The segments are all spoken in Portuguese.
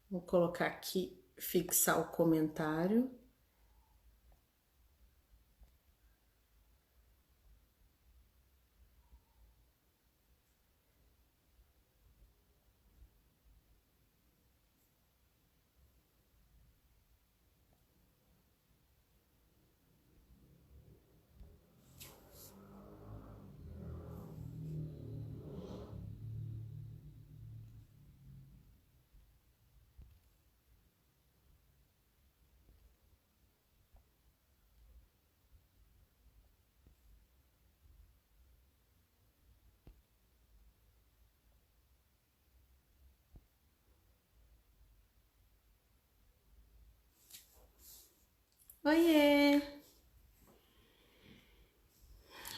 Vou colocar aqui, fixar o comentário. Oiê!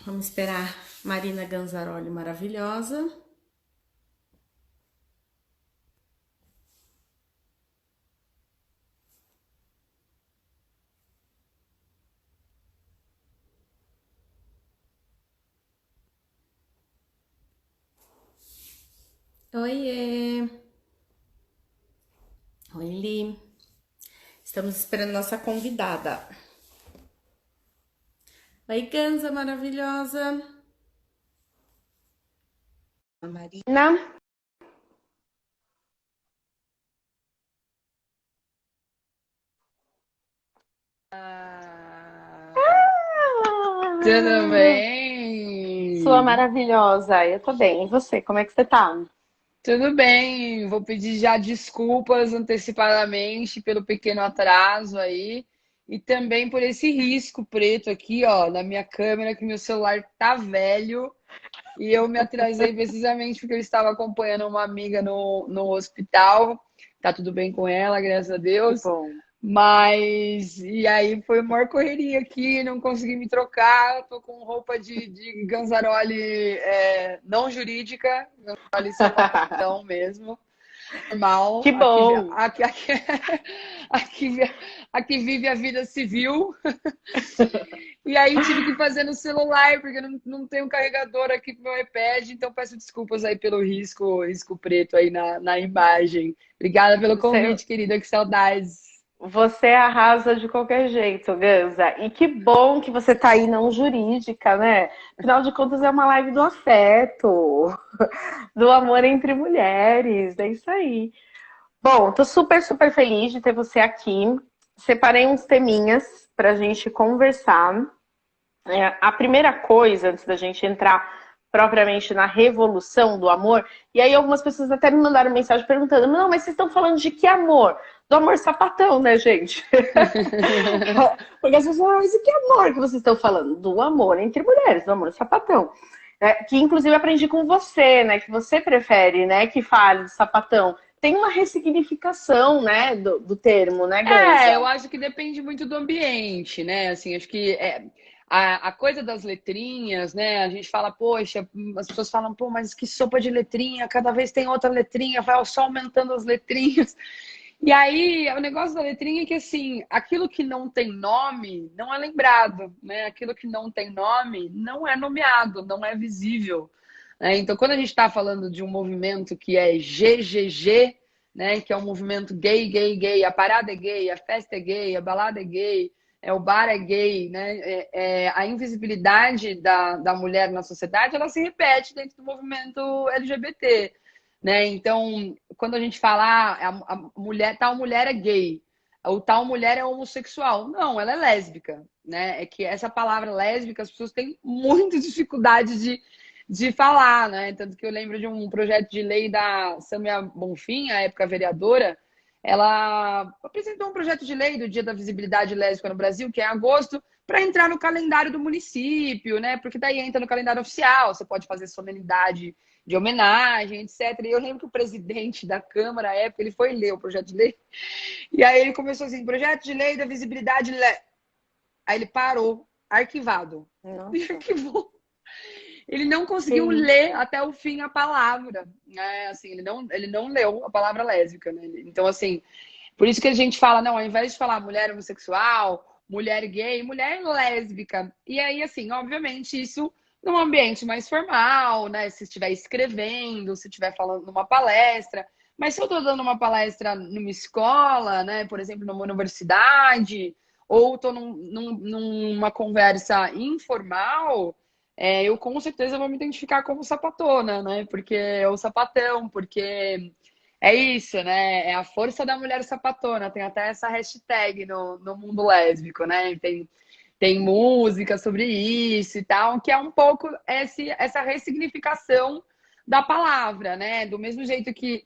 Vamos esperar Marina Ganzaroli maravilhosa. Oiê! Oi, Li. Estamos esperando nossa convidada. Oi, Ganza maravilhosa. A Marina. Tudo bem? Sua maravilhosa, eu tô bem. E você, como é que você tá? Tudo bem. Vou pedir já desculpas antecipadamente pelo pequeno atraso aí e também por esse risco preto aqui, ó, na minha câmera, que meu celular tá velho e eu me atrasei precisamente porque eu estava acompanhando uma amiga no hospital. Tá tudo bem com ela, graças a Que Deus. bom. Mas, e aí foi uma maior correria aqui, não consegui me trocar. Tô com roupa de Ganzaroli não jurídica, Ganzaroli sapatão mesmo, normal. Que bom. Aqui, aqui vive a vida civil. E aí tive que fazer no celular, porque não tenho carregador aqui pro meu iPad, então peço desculpas aí pelo risco preto aí na imagem. Obrigada pelo Você, convite, querida, que saudades. você arrasa de qualquer jeito, Ganza. E que bom que você tá aí não jurídica, né? Afinal de contas, é uma live do afeto, do amor entre mulheres. É isso aí. Bom, tô super, super feliz de ter você aqui. Separei uns teminhas pra gente conversar. A primeira coisa, antes da gente entrar propriamente na revolução do amor, e aí algumas pessoas até me mandaram mensagem perguntando: não, mas vocês estão falando de que amor? Do amor sapatão, né, gente? Porque as pessoas falam, mas e que amor que vocês estão falando? Do amor entre mulheres, do amor sapatão. Que inclusive aprendi com você, né? Que você prefere, né? Que fale de sapatão. Tem uma ressignificação, né? Do termo, né, Eu Ganza? acho que depende muito do ambiente, né? Assim, acho que a coisa das letrinhas, né? A gente fala, poxa, as pessoas falam, pô, mas que sopa de letrinha, cada vez tem outra letrinha, vai só aumentando as letrinhas. E aí, o negócio da letrinha é que, assim, aquilo que não tem nome não é lembrado, né? Aquilo que não tem nome não é nomeado, não é visível, né? Então, quando a gente está falando de um movimento que é GGG, né? Que é um movimento gay, gay, gay, a parada é gay, a festa é gay, a balada é gay, o bar é gay, né? A invisibilidade da mulher na sociedade, ela se repete dentro do movimento LGBT, né? Então, quando a gente fala a mulher, tal mulher é gay, ou tal mulher é homossexual, não, ela é lésbica, né? É que essa palavra lésbica as pessoas têm muita dificuldade de falar, né? Tanto que eu lembro de um projeto de lei da Samia Bonfim, a época vereadora, ela apresentou um projeto de lei do Dia da Visibilidade Lésbica no Brasil, que é em agosto, para entrar no calendário do município, né? Porque daí entra no calendário oficial, você pode fazer solenidade de homenagem, etc. E eu lembro que o presidente da Câmara, à época, ele foi ler o projeto de lei, e aí ele começou assim, projeto de lei da visibilidade... Aí ele parou, arquivado. E Nossa, arquivou. Ele não que conseguiu isso. ler até o fim a palavra, né? Assim, ele não leu a palavra lésbica, né? Então, assim, por isso que a gente fala, não, ao invés de falar mulher homossexual, mulher gay, mulher lésbica. E aí, assim, obviamente, isso num ambiente mais formal, né? Se estiver escrevendo, se estiver falando numa palestra. Mas se eu estou dando uma palestra numa escola, né? Por exemplo, numa universidade, ou estou numa conversa informal, eu com certeza vou me identificar como sapatona, né? Porque é o sapatão, porque é isso, né? É a força da mulher sapatona. Tem até essa hashtag no mundo lésbico, né? Tem música sobre isso e tal, que é um pouco essa ressignificação da palavra, né? Do mesmo jeito que.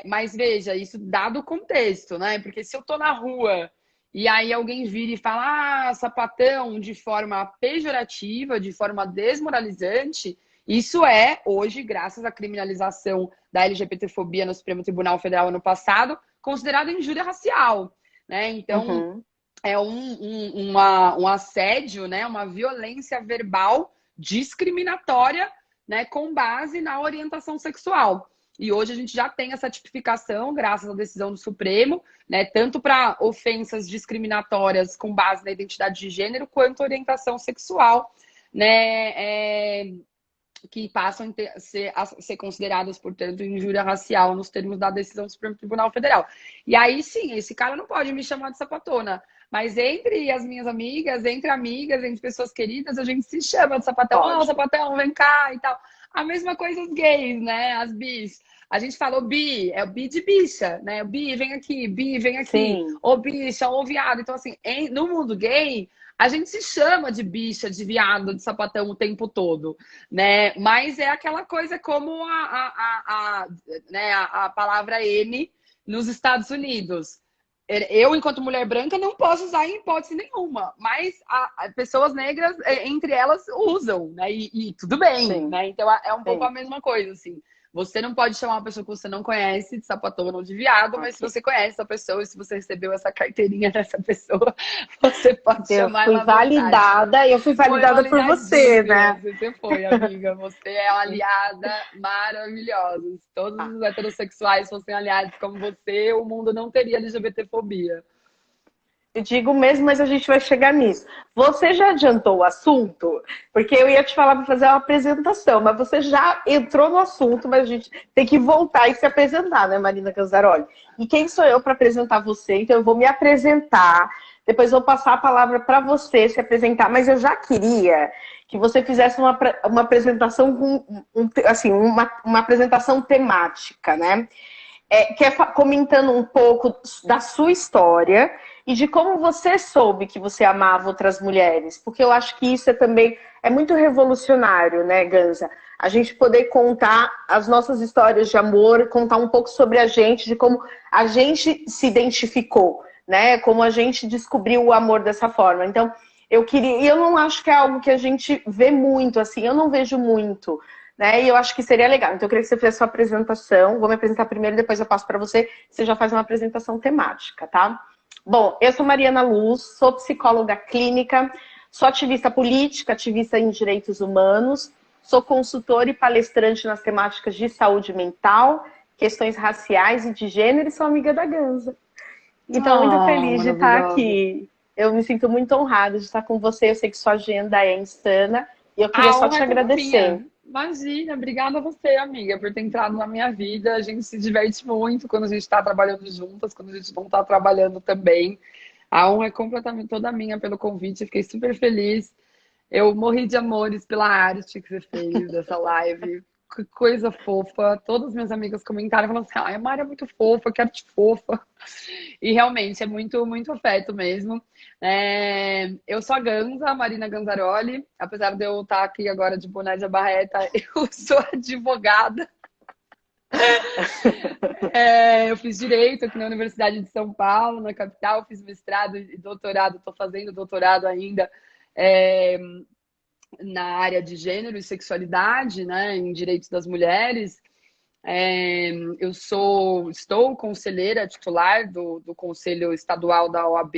Mas veja, isso dado o contexto, né? Porque se eu tô na rua e aí alguém vira e fala, sapatão, de forma pejorativa, de forma desmoralizante, isso é, hoje, graças à criminalização da LGBTfobia no Supremo Tribunal Federal ano passado, considerado injúria racial, né? Então, Uhum. é um assédio, né? Uma violência verbal discriminatória, né? Com base na orientação sexual. E hoje a gente já tem essa tipificação, graças à decisão do Supremo, né? Tanto para ofensas discriminatórias com base na identidade de gênero, quanto orientação sexual, né? Que passam a ser consideradas, portanto, injúria racial nos termos da decisão do Supremo Tribunal Federal. E aí sim, esse cara não pode me chamar de sapatona. Mas entre as minhas amigas, entre pessoas queridas, a gente se chama de sapatão. Pode. Sapatão, vem cá e tal. A mesma coisa os gays, né? As bis. A gente falou bi, é o bi de bicha, né? O bi, vem aqui. Sim. Ou bicha, ou viado. Então, assim, no mundo gay, a gente se chama de bicha, de viado, de sapatão o tempo todo, né? Mas é aquela coisa como né, a palavra N nos Estados Unidos. Eu, enquanto mulher branca, não posso usar em hipótese nenhuma, mas pessoas negras, entre elas, usam, né? E tudo bem, Sim. né? Então é um pouco a mesma coisa, assim. Você não pode chamar uma pessoa que você não conhece de sapatona ou de viado, mas se você conhece essa pessoa e se você recebeu essa carteirinha dessa pessoa, você pode chamar ela à vontade. Eu fui validada por você, né? Você foi, amiga. Você é uma aliada maravilhosa. Se todos os heterossexuais fossem aliados como você, o mundo não teria LGBTfobia. Eu digo mesmo, mas a gente vai chegar nisso. Você já adiantou o assunto? Porque eu ia te falar para fazer uma apresentação, mas você já entrou no assunto, mas a gente tem que voltar e se apresentar, né, Marina Ganzaroli? E quem sou eu para apresentar você? Então eu vou me apresentar, depois vou passar a palavra para você se apresentar, mas eu já queria que você fizesse uma apresentação com assim, uma apresentação temática, né? Que é comentando um pouco da sua história e de como você soube que você amava outras mulheres. Porque eu acho que isso também é muito revolucionário, né, Ganza? A gente poder contar as nossas histórias de amor, contar um pouco sobre a gente, de como a gente se identificou, né? Como a gente descobriu o amor dessa forma. Então, eu queria... E eu não acho que é algo que a gente vê muito, assim. Eu não vejo muito, né? E eu acho que seria legal. Então, eu queria que você fizesse a sua apresentação. Vou me apresentar primeiro, depois eu passo para você. Você já faz uma apresentação temática, tá? Bom, eu sou Mariana Luz, sou psicóloga clínica, sou ativista política, ativista em direitos humanos, sou consultora e palestrante nas temáticas de saúde mental, questões raciais e de gênero e sou amiga da Ganza. Então, muito feliz de estar aqui. Eu me sinto muito honrada de estar com você. Eu sei que sua agenda é insana e eu queria só te agradecer. Imagina, obrigada a você, amiga, por ter entrado na minha vida. A gente se diverte muito quando a gente está trabalhando juntas, quando a gente não está trabalhando também. A honra é completamente toda minha pelo convite, eu fiquei super feliz. Eu morri de amores pela arte que você fez dessa live. Que coisa fofa. Todas as minhas amigas comentaram, falaram assim, a Mari é muito fofa, que arte fofa. E realmente é muito, muito afeto mesmo. Eu sou a Ganza, Marina Ganzaroli. Apesar de eu estar aqui agora de boné de abarreta, eu sou advogada. Eu fiz Direito aqui na Universidade de São Paulo, na capital. Fiz mestrado e doutorado, estou fazendo doutorado ainda na área de gênero e sexualidade, né, em direitos das mulheres. Eu estou conselheira titular do Conselho Estadual da OAB,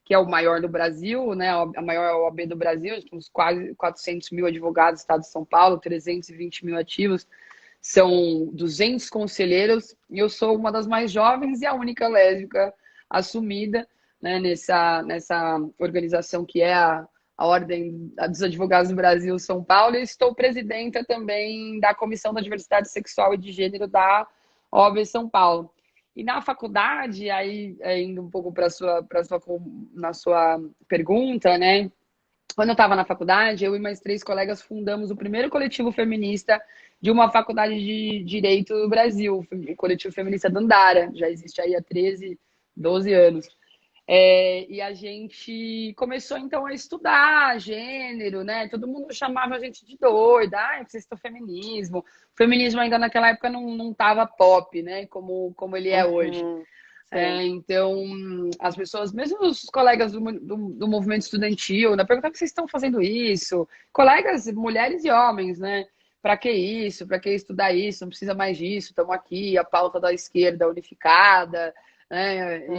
que é o maior do Brasil, né? A maior OAB do Brasil. Temos quase 400 mil advogados no estado de São Paulo, 320 mil ativos, são 200 conselheiros, e eu sou uma das mais jovens e a única lésbica assumida, né, nessa organização que é a a Ordem dos Advogados do Brasil, São Paulo, e estou presidenta também da Comissão da Diversidade Sexual e de Gênero da OAB São Paulo. E na faculdade, aí indo um pouco na sua pergunta, né? Quando eu estava na faculdade, eu e mais 3 colegas fundamos o primeiro coletivo feminista de uma faculdade de Direito do Brasil, o coletivo feminista Dandara, já existe aí há 13, 12 anos. E a gente começou, então, a estudar gênero, né? Todo mundo chamava a gente de doida, vocês estão feminismo. O feminismo ainda naquela época não estava pop, né? Como ele é hoje. Então, as pessoas, mesmo os colegas do movimento estudantil, né, perguntavam por que vocês estão fazendo isso. Colegas, mulheres e homens, né? Para que isso? Para que estudar isso? Não precisa mais disso. Estamos aqui, a pauta da esquerda unificada.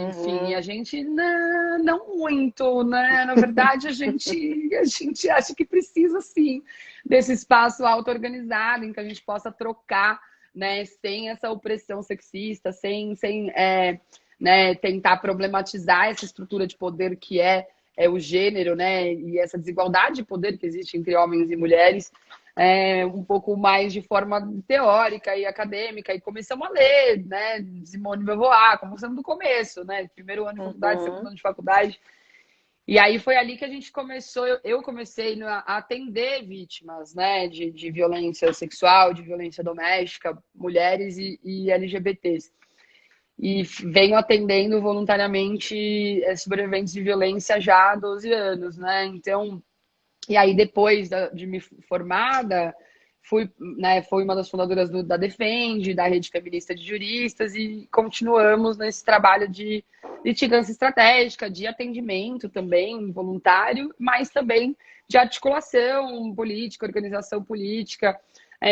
Enfim, a gente não muito, né? Na verdade, a gente acha que precisa sim desse espaço auto-organizado em que a gente possa trocar, né? Sem essa opressão sexista, sem né, tentar problematizar essa estrutura de poder que é o gênero, né? E essa desigualdade de poder que existe entre homens e mulheres. Um pouco mais de forma teórica e acadêmica, e começamos a ler, né, Simone de Beauvoir, começamos do começo, né, primeiro ano de faculdade, segundo ano de faculdade, e aí foi ali que a gente começou, eu comecei a atender vítimas, né, de violência sexual, de violência doméstica, mulheres e LGBTs, e venho atendendo voluntariamente sobreviventes de violência já há 12 anos, né, então... E aí, depois de me formada, fui uma das fundadoras da Defende, da Rede Feminista de Juristas, e continuamos nesse trabalho de litigância estratégica, de atendimento também voluntário, mas também de articulação política, organização política.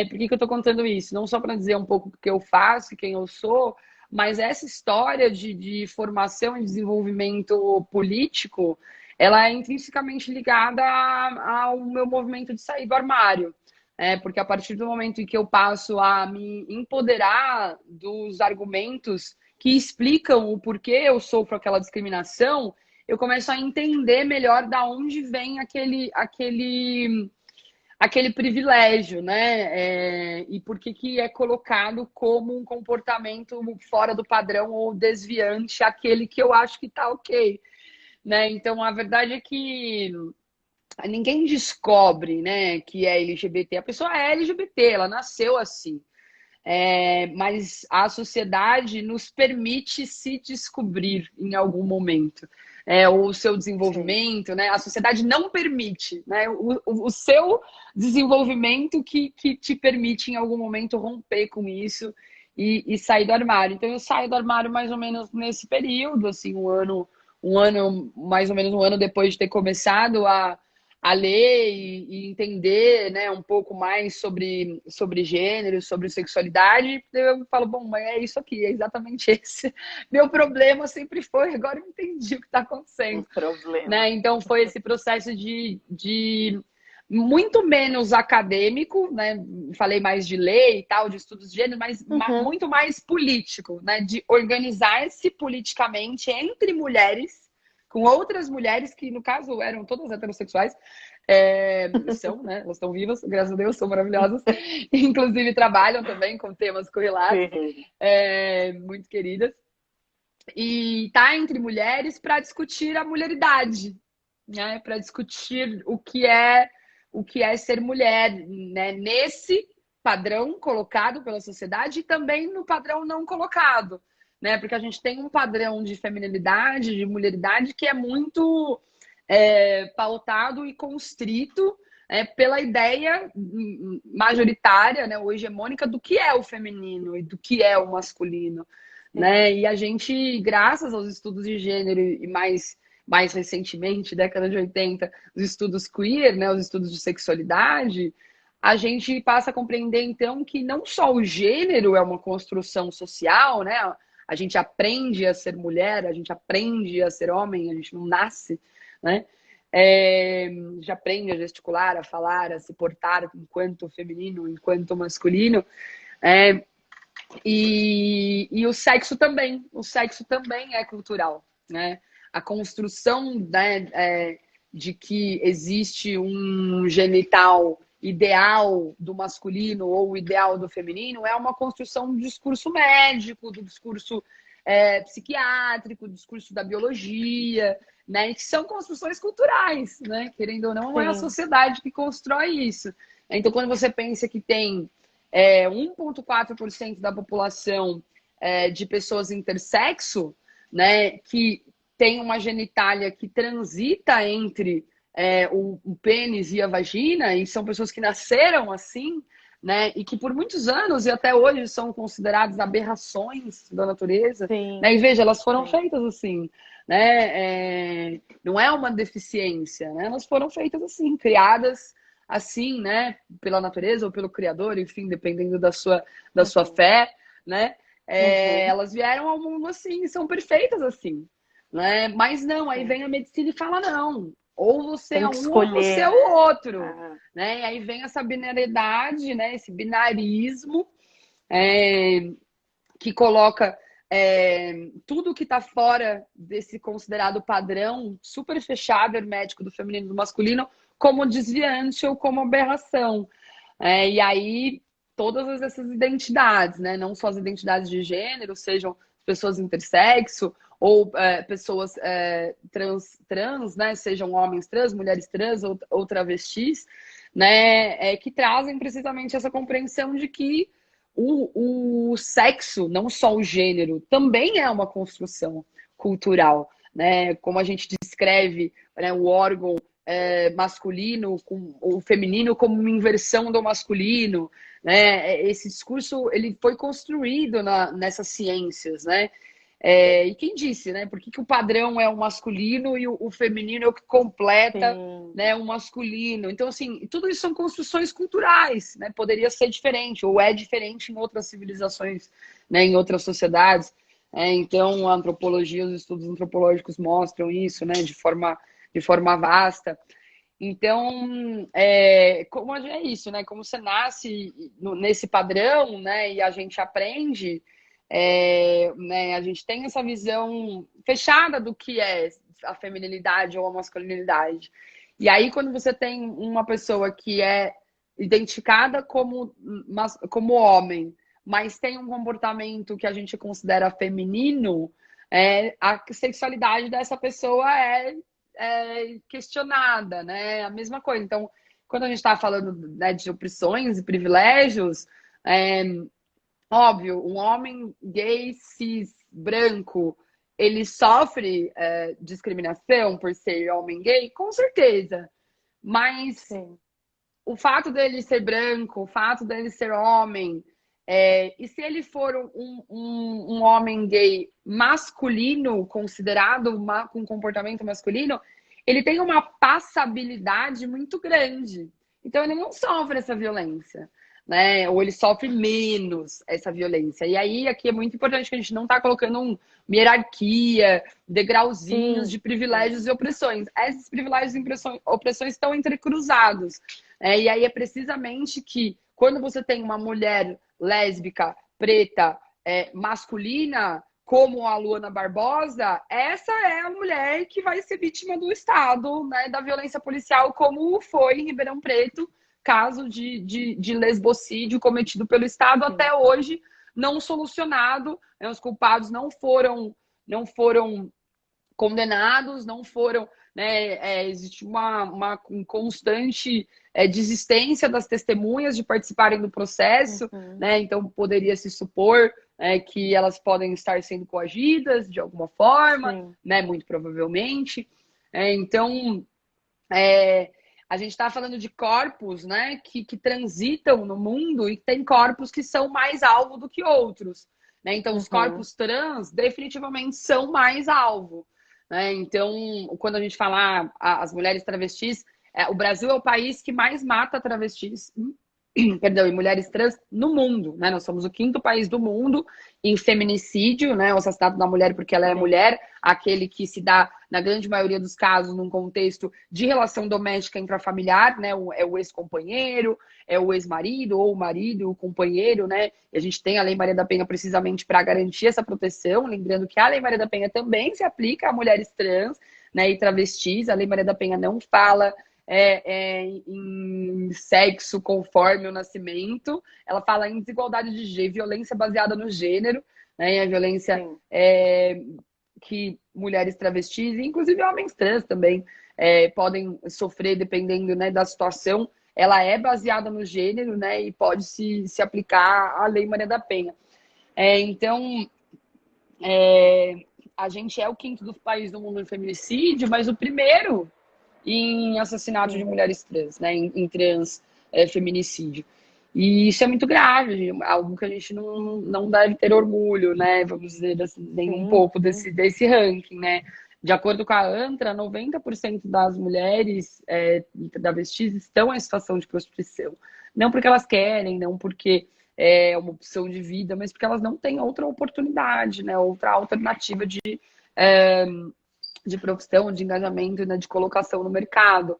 Por que eu estou contando isso? Não só para dizer um pouco o que eu faço e quem eu sou, mas essa história de formação e desenvolvimento político, ela é intrinsecamente ligada ao meu movimento de sair do armário. Porque a partir do momento em que eu passo a me empoderar dos argumentos que explicam o porquê eu sofro aquela discriminação, eu começo a entender melhor da onde vem aquele privilégio, né? E por que é colocado como um comportamento fora do padrão ou desviante, aquele que eu acho que tá ok. Né? Então, a verdade é que ninguém descobre, né, que é LGBT. A pessoa é LGBT, ela nasceu assim. Mas a sociedade nos permite se descobrir em algum momento. O seu desenvolvimento, né? A sociedade não permite, né? O seu desenvolvimento que te permite em algum momento romper com isso e sair do armário. Então, eu saio do armário mais ou menos nesse período, assim, mais ou menos um ano depois de ter começado a ler e entender, né, um pouco mais sobre gênero, sobre sexualidade, eu falo, bom, mas é isso aqui, é exatamente esse. Meu problema sempre foi, agora eu entendi o que está acontecendo. Né? Então foi esse processo de muito menos acadêmico, né? Falei mais de lei e tal, de estudos de gênero, mas muito mais político, né? De organizar-se politicamente entre mulheres, com outras mulheres que, no caso, eram todas heterossexuais, são, né? Elas estão vivas, graças a Deus, são maravilhosas. Inclusive trabalham também com temas correlatos, muito queridas. E tá entre mulheres para discutir a mulheridade, né? Para discutir o que é ser mulher, né? Nesse padrão colocado pela sociedade e também no padrão não colocado, né? Porque a gente tem um padrão de feminilidade, de mulheridade que é muito pautado e constrito pela ideia majoritária, né, ou hegemônica do que é o feminino e do que é o masculino, né? E a gente, graças aos estudos de gênero e mais recentemente, década de 80, os estudos queer, né, os estudos de sexualidade, a gente passa a compreender, então, que não só o gênero é uma construção social, né? A gente aprende a ser mulher, a gente aprende a ser homem, a gente não nasce, né? Já aprende a gesticular, a falar, a se portar enquanto feminino, enquanto masculino. E o sexo também é cultural, né? A construção, né, de que existe um genital ideal do masculino ou ideal do feminino é uma construção do discurso médico, do discurso psiquiátrico, do discurso da biologia, né? Que são construções culturais, né? Querendo ou não, não é a sociedade que constrói isso. Então, quando você pensa que tem 1,4% da população de pessoas intersexo, né, que tem uma genitália que transita entre o pênis e a vagina, e são pessoas que nasceram assim, né, e que por muitos anos e até hoje são consideradas aberrações da natureza, né, e veja, elas foram feitas assim, né, não é uma deficiência, né, elas foram feitas assim, criadas assim, né, pela natureza ou pelo criador, enfim, dependendo da sua fé, né, elas vieram ao mundo assim, são perfeitas assim, né, mas não, aí vem a medicina e fala não, ou você é um ou você é o outro, né, e aí vem essa binariedade, né, esse binarismo que coloca tudo que está fora desse considerado padrão super fechado, hermético do feminino e do masculino como desviante ou como aberração. E aí, todas essas identidades, né? Não só as identidades de gênero, sejam pessoas intersexo ou pessoas trans, né? Sejam homens trans, mulheres trans ou travestis, né? Que trazem precisamente essa compreensão de que o sexo, não só o gênero, também é uma construção cultural, né? Como a gente descreve, né, o órgão masculino, o feminino como uma inversão do masculino, né? Esse discurso ele foi construído nessas ciências, né? E quem disse, né? Por que o padrão é o masculino e o feminino é o que completa, né, o masculino? Então, assim, tudo isso são construções culturais, né? Poderia ser diferente, ou é diferente em outras civilizações, né, em outras sociedades. Então, a antropologia, os estudos antropológicos mostram isso, né, de forma vasta. Então, como é isso, né? Como você nasce nesse padrão, né? E a gente aprende, né? A gente tem essa visão fechada do que é a feminilidade ou a masculinidade. E aí, quando você tem uma pessoa que é identificada como homem, mas tem um comportamento que a gente considera feminino, a sexualidade dessa pessoa é questionada, né? A mesma coisa. Então, quando a gente está falando, né, de opressões e privilégios, óbvio, um homem gay, cis, branco, ele sofre discriminação por ser homem gay? Com certeza. Mas o fato dele ser branco, o fato dele ser homem, e se ele for um homem gay masculino, considerado com comportamento masculino, ele tem uma passabilidade muito grande. Então, ele não sofre essa violência, né? Ou ele sofre menos essa violência. E aí, aqui é muito importante que a gente não está colocando uma hierarquia, degrauzinhos de privilégios e opressões. Esses privilégios e opressões estão entrecruzados. E aí é precisamente que, quando você tem uma mulher lésbica, preta, masculina, como a Luana Barbosa, essa é a mulher que vai ser vítima do Estado, né, da violência policial, como foi em Ribeirão Preto, caso de lesbocídio cometido pelo Estado, até hoje não solucionado, né, os culpados não foram condenados, não foram, né, existe uma constante desistência das testemunhas de participarem do processo, né, então poderia se supor que elas podem estar sendo coagidas de alguma forma, né, muito provavelmente. Então, a gente está falando de corpos, né, que transitam no mundo e tem corpos que são mais alvo do que outros, né? Então, os corpos trans definitivamente são mais alvo, né? Então, quando a gente fala as mulheres travestis, o Brasil é o país que mais mata travestis, perdão, e mulheres trans no mundo, né? Nós somos o 5º país do mundo em feminicídio, né? O assassinato da mulher porque ela é mulher, aquele que se dá, na grande maioria dos casos, num contexto de relação doméstica intrafamiliar, né? É o ex-companheiro, é o ex-marido, ou o marido, o companheiro, né? E a gente tem a Lei Maria da Penha precisamente para garantir essa proteção, lembrando que a Lei Maria da Penha também se aplica a mulheres trans, né, e travestis. A Lei Maria da Penha não fala em sexo conforme o nascimento, ela fala em desigualdade de gênero, violência baseada no gênero, né, e a violência Sim. que mulheres travestis, inclusive homens trans também, podem sofrer dependendo, né, da situação. Ela é baseada no gênero, né, e pode se aplicar à Lei Maria da Penha. Então, a gente é o quinto dos países do mundo em feminicídio, mas o primeiro em assassinato de mulheres trans, né, em trans feminicídio. E isso é muito grave, algo que a gente não deve ter orgulho, né, vamos dizer assim, nem um pouco desse ranking, né. De acordo com a ANTRA, 90% das mulheres travestis estão em situação de prostituição. Não porque elas querem, não porque é uma opção de vida, mas porque elas não têm outra oportunidade, né? Outra alternativa de profissão, de engajamento, né? De colocação no mercado,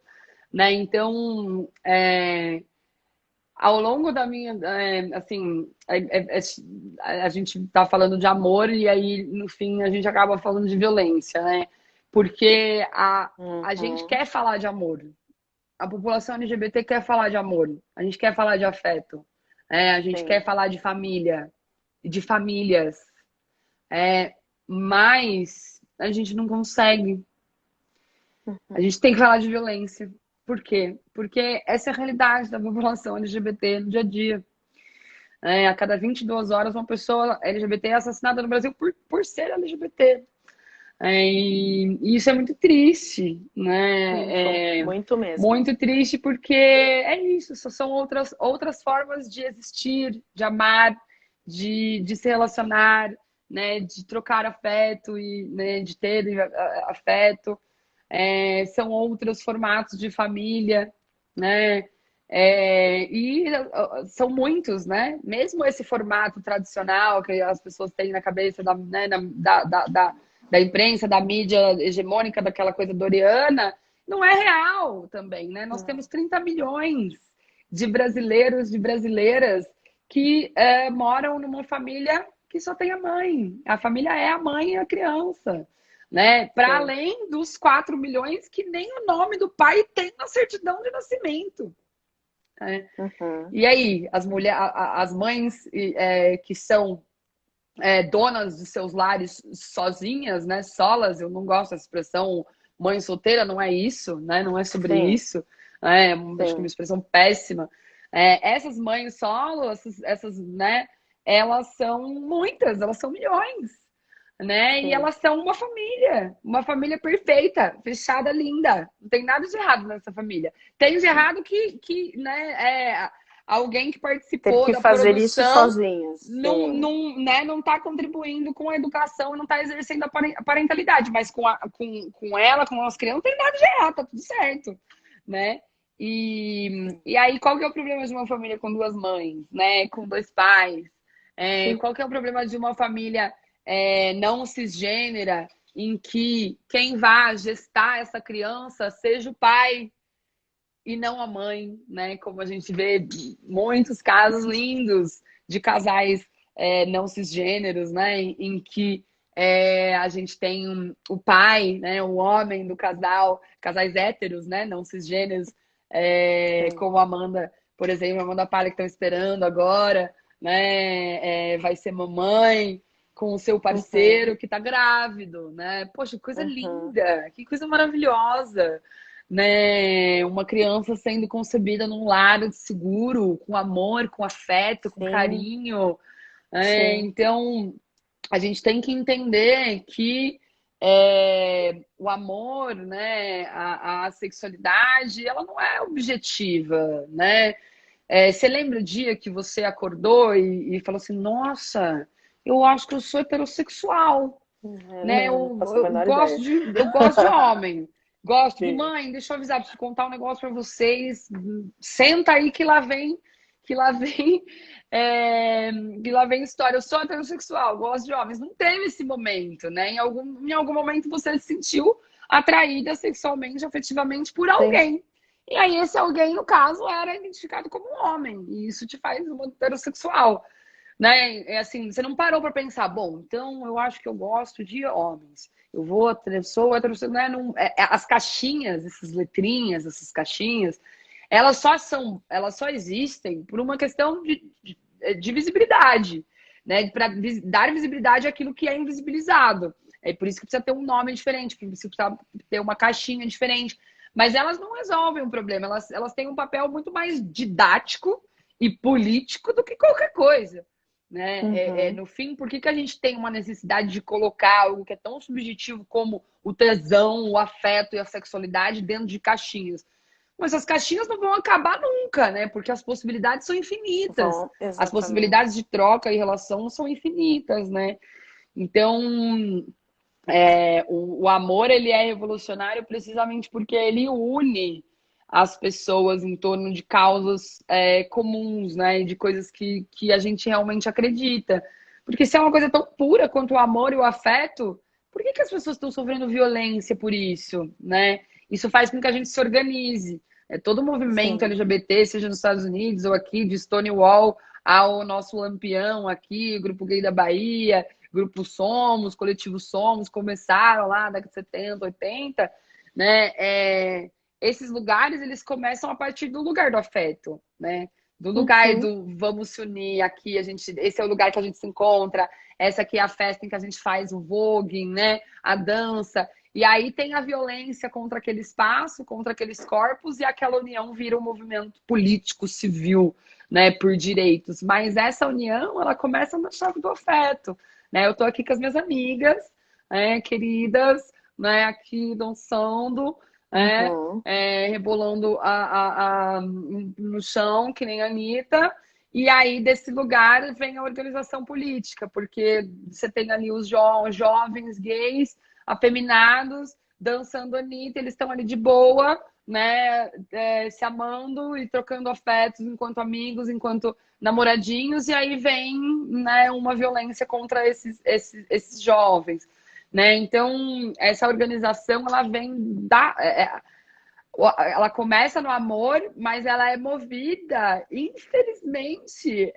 né? Então, ao longo da minha, assim, a gente está falando de amor e aí, no fim, a gente acaba falando de violência, né? Porque a gente quer falar de amor. A população LGBT quer falar de amor. A gente quer falar de afeto. A gente Sim. quer falar de família, de famílias. Mas a gente não consegue. A gente tem que falar de violência. Por quê? Porque essa é a realidade da população LGBT no dia a dia. A cada 22 horas, uma pessoa LGBT é assassinada no Brasil por ser LGBT. E isso é muito triste, né? Muito mesmo. Muito triste porque é isso, são outras formas de existir, de amar, de se relacionar, né? De trocar afeto e, né, de ter afeto. São outros formatos de família, né? E são muitos, né? Mesmo esse formato tradicional que as pessoas têm na cabeça né, da imprensa, da mídia hegemônica, daquela coisa doriana, não é real também, né? Nós temos 30 milhões de brasileiros, de brasileiras que moram numa família que só tem a mãe. A família é a mãe e a criança, né? Para além dos 4 milhões que nem o nome do pai tem na certidão de nascimento. E aí, as mães que são donas de seus lares sozinhas, né? Solas, eu não gosto dessa expressão mãe solteira, não é isso, né? Não é sobre isso. Acho que é uma expressão péssima. Essas mães solo, essas, né? Elas são muitas, elas são milhões, né? E elas são uma família perfeita, fechada, linda. Não tem nada de errado nessa família. Tem de errado que né, alguém que participou Ter que da fazer produção isso sozinhos. não está contribuindo com a educação, não está exercendo a parentalidade, mas com ela, com as crianças, não tem nada de errado, tá tudo certo, né? E aí, qual que é o problema de uma família com duas mães, né? Com dois pais? Qual que é o problema de uma família não cisgênera, em que quem vai gestar essa criança seja o pai e não a mãe, né? Como a gente vê muitos casos lindos de casais não cisgêneros, né? Em que a gente tem o pai, né? O homem do casal, casais héteros, né? Não cisgêneros, como a Amanda, por exemplo, a Amanda Palha que estão esperando agora, né? Vai ser mamãe com o seu parceiro que tá grávido, né? Poxa, que coisa linda, que coisa maravilhosa, né? Uma criança sendo concebida num lar seguro, com amor, com afeto, com carinho. Então, a gente tem que entender que o amor, né? A sexualidade, ela não é objetiva, né? Você lembra o dia que você acordou e falou assim, nossa, eu acho que eu sou heterossexual, né? Eu gosto de homem. Gosto de mãe, deixa eu avisar, preciso contar um negócio para vocês. Senta aí que lá vem história. Eu sou heterossexual, gosto de homens. Não teve esse momento, né? Em algum momento você se sentiu atraída sexualmente, afetivamente por alguém. E aí esse alguém, no caso, era identificado como um homem. E isso te faz uma heterossexual. né? É assim, você não parou para pensar, bom, então eu acho que eu gosto de homens. Eu sou heterossexual, né? Não, as caixinhas, essas letrinhas, essas caixinhas, elas só existem por uma questão de visibilidade, né? Para dar visibilidade àquilo que é invisibilizado. É por isso que precisa ter um nome diferente, por isso que precisa ter uma caixinha diferente. Mas elas não resolvem o problema, elas têm um papel muito mais didático e político do que qualquer coisa. Né? No fim, por que a gente tem uma necessidade de colocar algo que é tão subjetivo como o tesão, o afeto e a sexualidade dentro de caixinhas? Mas as caixinhas não vão acabar nunca, né? Porque as possibilidades são infinitas. Bom, As exatamente. possibilidades de troca e relação são infinitas, né? Então, o amor, ele é revolucionário precisamente porque ele une as pessoas em torno de causas comuns, né? De coisas que a gente realmente acredita. Porque se é uma coisa tão pura quanto o amor e o afeto, por que as pessoas estão sofrendo violência por isso, né? Isso faz com que a gente se organize. Todo o movimento Sim. LGBT, seja nos Estados Unidos ou aqui, de Stonewall ao nosso Lampião aqui, Grupo Gay da Bahia, Grupo Somos, Coletivo Somos, começaram lá na década de 70, 80, né? Esses lugares, eles começam a partir do lugar do afeto, né? Do lugar do vamos se unir aqui, esse é o lugar que a gente se encontra, essa aqui é a festa em que a gente faz o voguing, né? A dança. E aí tem a violência contra aquele espaço, contra aqueles corpos, e aquela união vira um movimento político, civil, né? Por direitos. Mas essa união, ela começa na chave do afeto, né? Eu tô aqui com as minhas amigas, né, queridas, né? Aqui dançando, né? Rebolando no chão, que nem a Anitta. E aí, desse lugar, vem a organização política, porque você tem ali os jovens gays, afeminados, dançando Anitta, eles estão ali de boa, né? Se amando e trocando afetos enquanto amigos, enquanto namoradinhos, e aí vem, né, uma violência contra esses jovens. Né? Então, essa organização, ela vem ela começa no amor, mas ela é movida, infelizmente,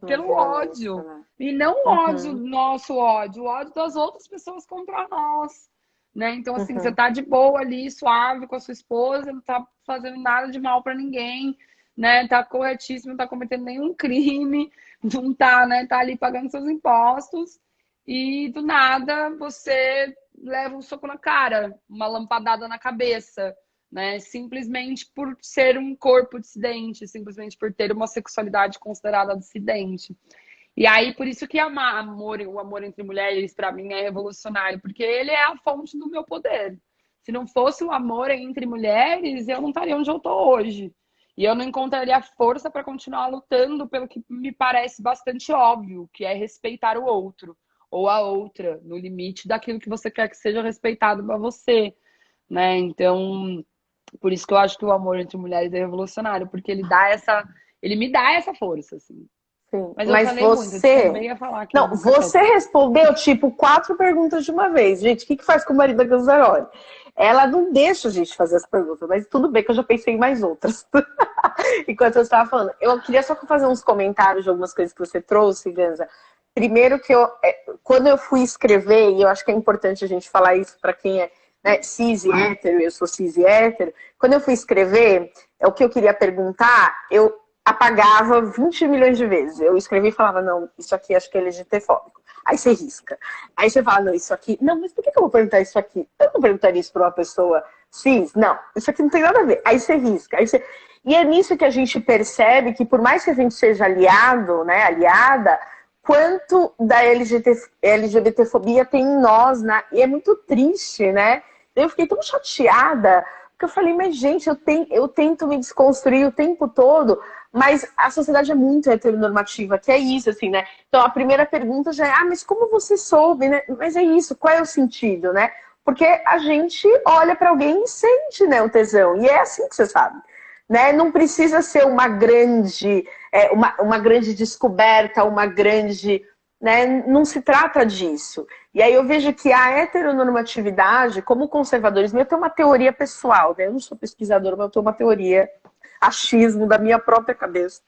pelo ódio. Né? E não o ódio, nosso ódio, o ódio das outras pessoas contra nós. Né? Então, assim, você tá de boa ali, suave com a sua esposa, não tá fazendo nada de mal para ninguém, né? Tá corretíssimo, não tá cometendo nenhum crime, não tá, né? Tá ali pagando seus impostos. E do nada você leva um soco na cara, uma lampadada na cabeça, né? Simplesmente por ser um corpo dissidente, simplesmente por ter uma sexualidade considerada dissidente. E aí, por isso que o amor entre mulheres, para mim, é revolucionário, porque ele é a fonte do meu poder. Se não fosse o amor entre mulheres, eu não estaria onde eu estou hoje. E eu não encontraria força para continuar lutando pelo que me parece bastante óbvio, que é respeitar o outro ou a outra, no limite daquilo que você quer que seja respeitado para você, né? Então, por isso que eu acho que o amor entre mulheres é revolucionário, porque ele me dá essa força, assim. Sim. Mas eu falei muito, eu também ia falar aqui. Não, você respondeu, tipo, 4 perguntas de uma vez. Gente, o que faz com o marido da Ganzaroli? Ela não deixa a gente fazer as perguntas, mas tudo bem que eu já pensei em mais outras. Enquanto eu estava falando. Eu queria só fazer uns comentários de algumas coisas que você trouxe, Ganza. Primeiro que quando eu fui escrever, e eu acho que é importante a gente falar isso para quem é, né, cis e hétero, eu sou cis e hétero, quando eu fui escrever, o que eu queria perguntar, eu apagava 20 milhões de vezes. Eu escrevi e falava, não, isso aqui acho que é LGBTfóbico. Aí você risca. Aí você fala, não, isso aqui... Não, mas por que eu vou perguntar isso aqui? Eu não perguntaria isso para uma pessoa cis? Não, isso aqui não tem nada a ver. Aí você risca. E é nisso que a gente percebe que por mais que a gente seja aliado, né, aliada, quanto da LGBTfobia tem em nós, né? E é muito triste, né? Eu fiquei tão chateada, porque eu falei, mas gente, eu tento me desconstruir o tempo todo, mas a sociedade é muito heteronormativa, que é isso, assim, né? Então a primeira pergunta já é, mas como você soube, né? Mas é isso, qual é o sentido, né? Porque a gente olha para alguém e sente, né, o tesão, e é assim que você sabe. Né? Não precisa ser uma grande descoberta, uma grande... Né? Não se trata disso. E aí eu vejo que a heteronormatividade, como conservadorismo, eu tenho uma teoria pessoal, né? Eu não sou pesquisadora, mas eu tenho uma teoria, achismo da minha própria cabeça.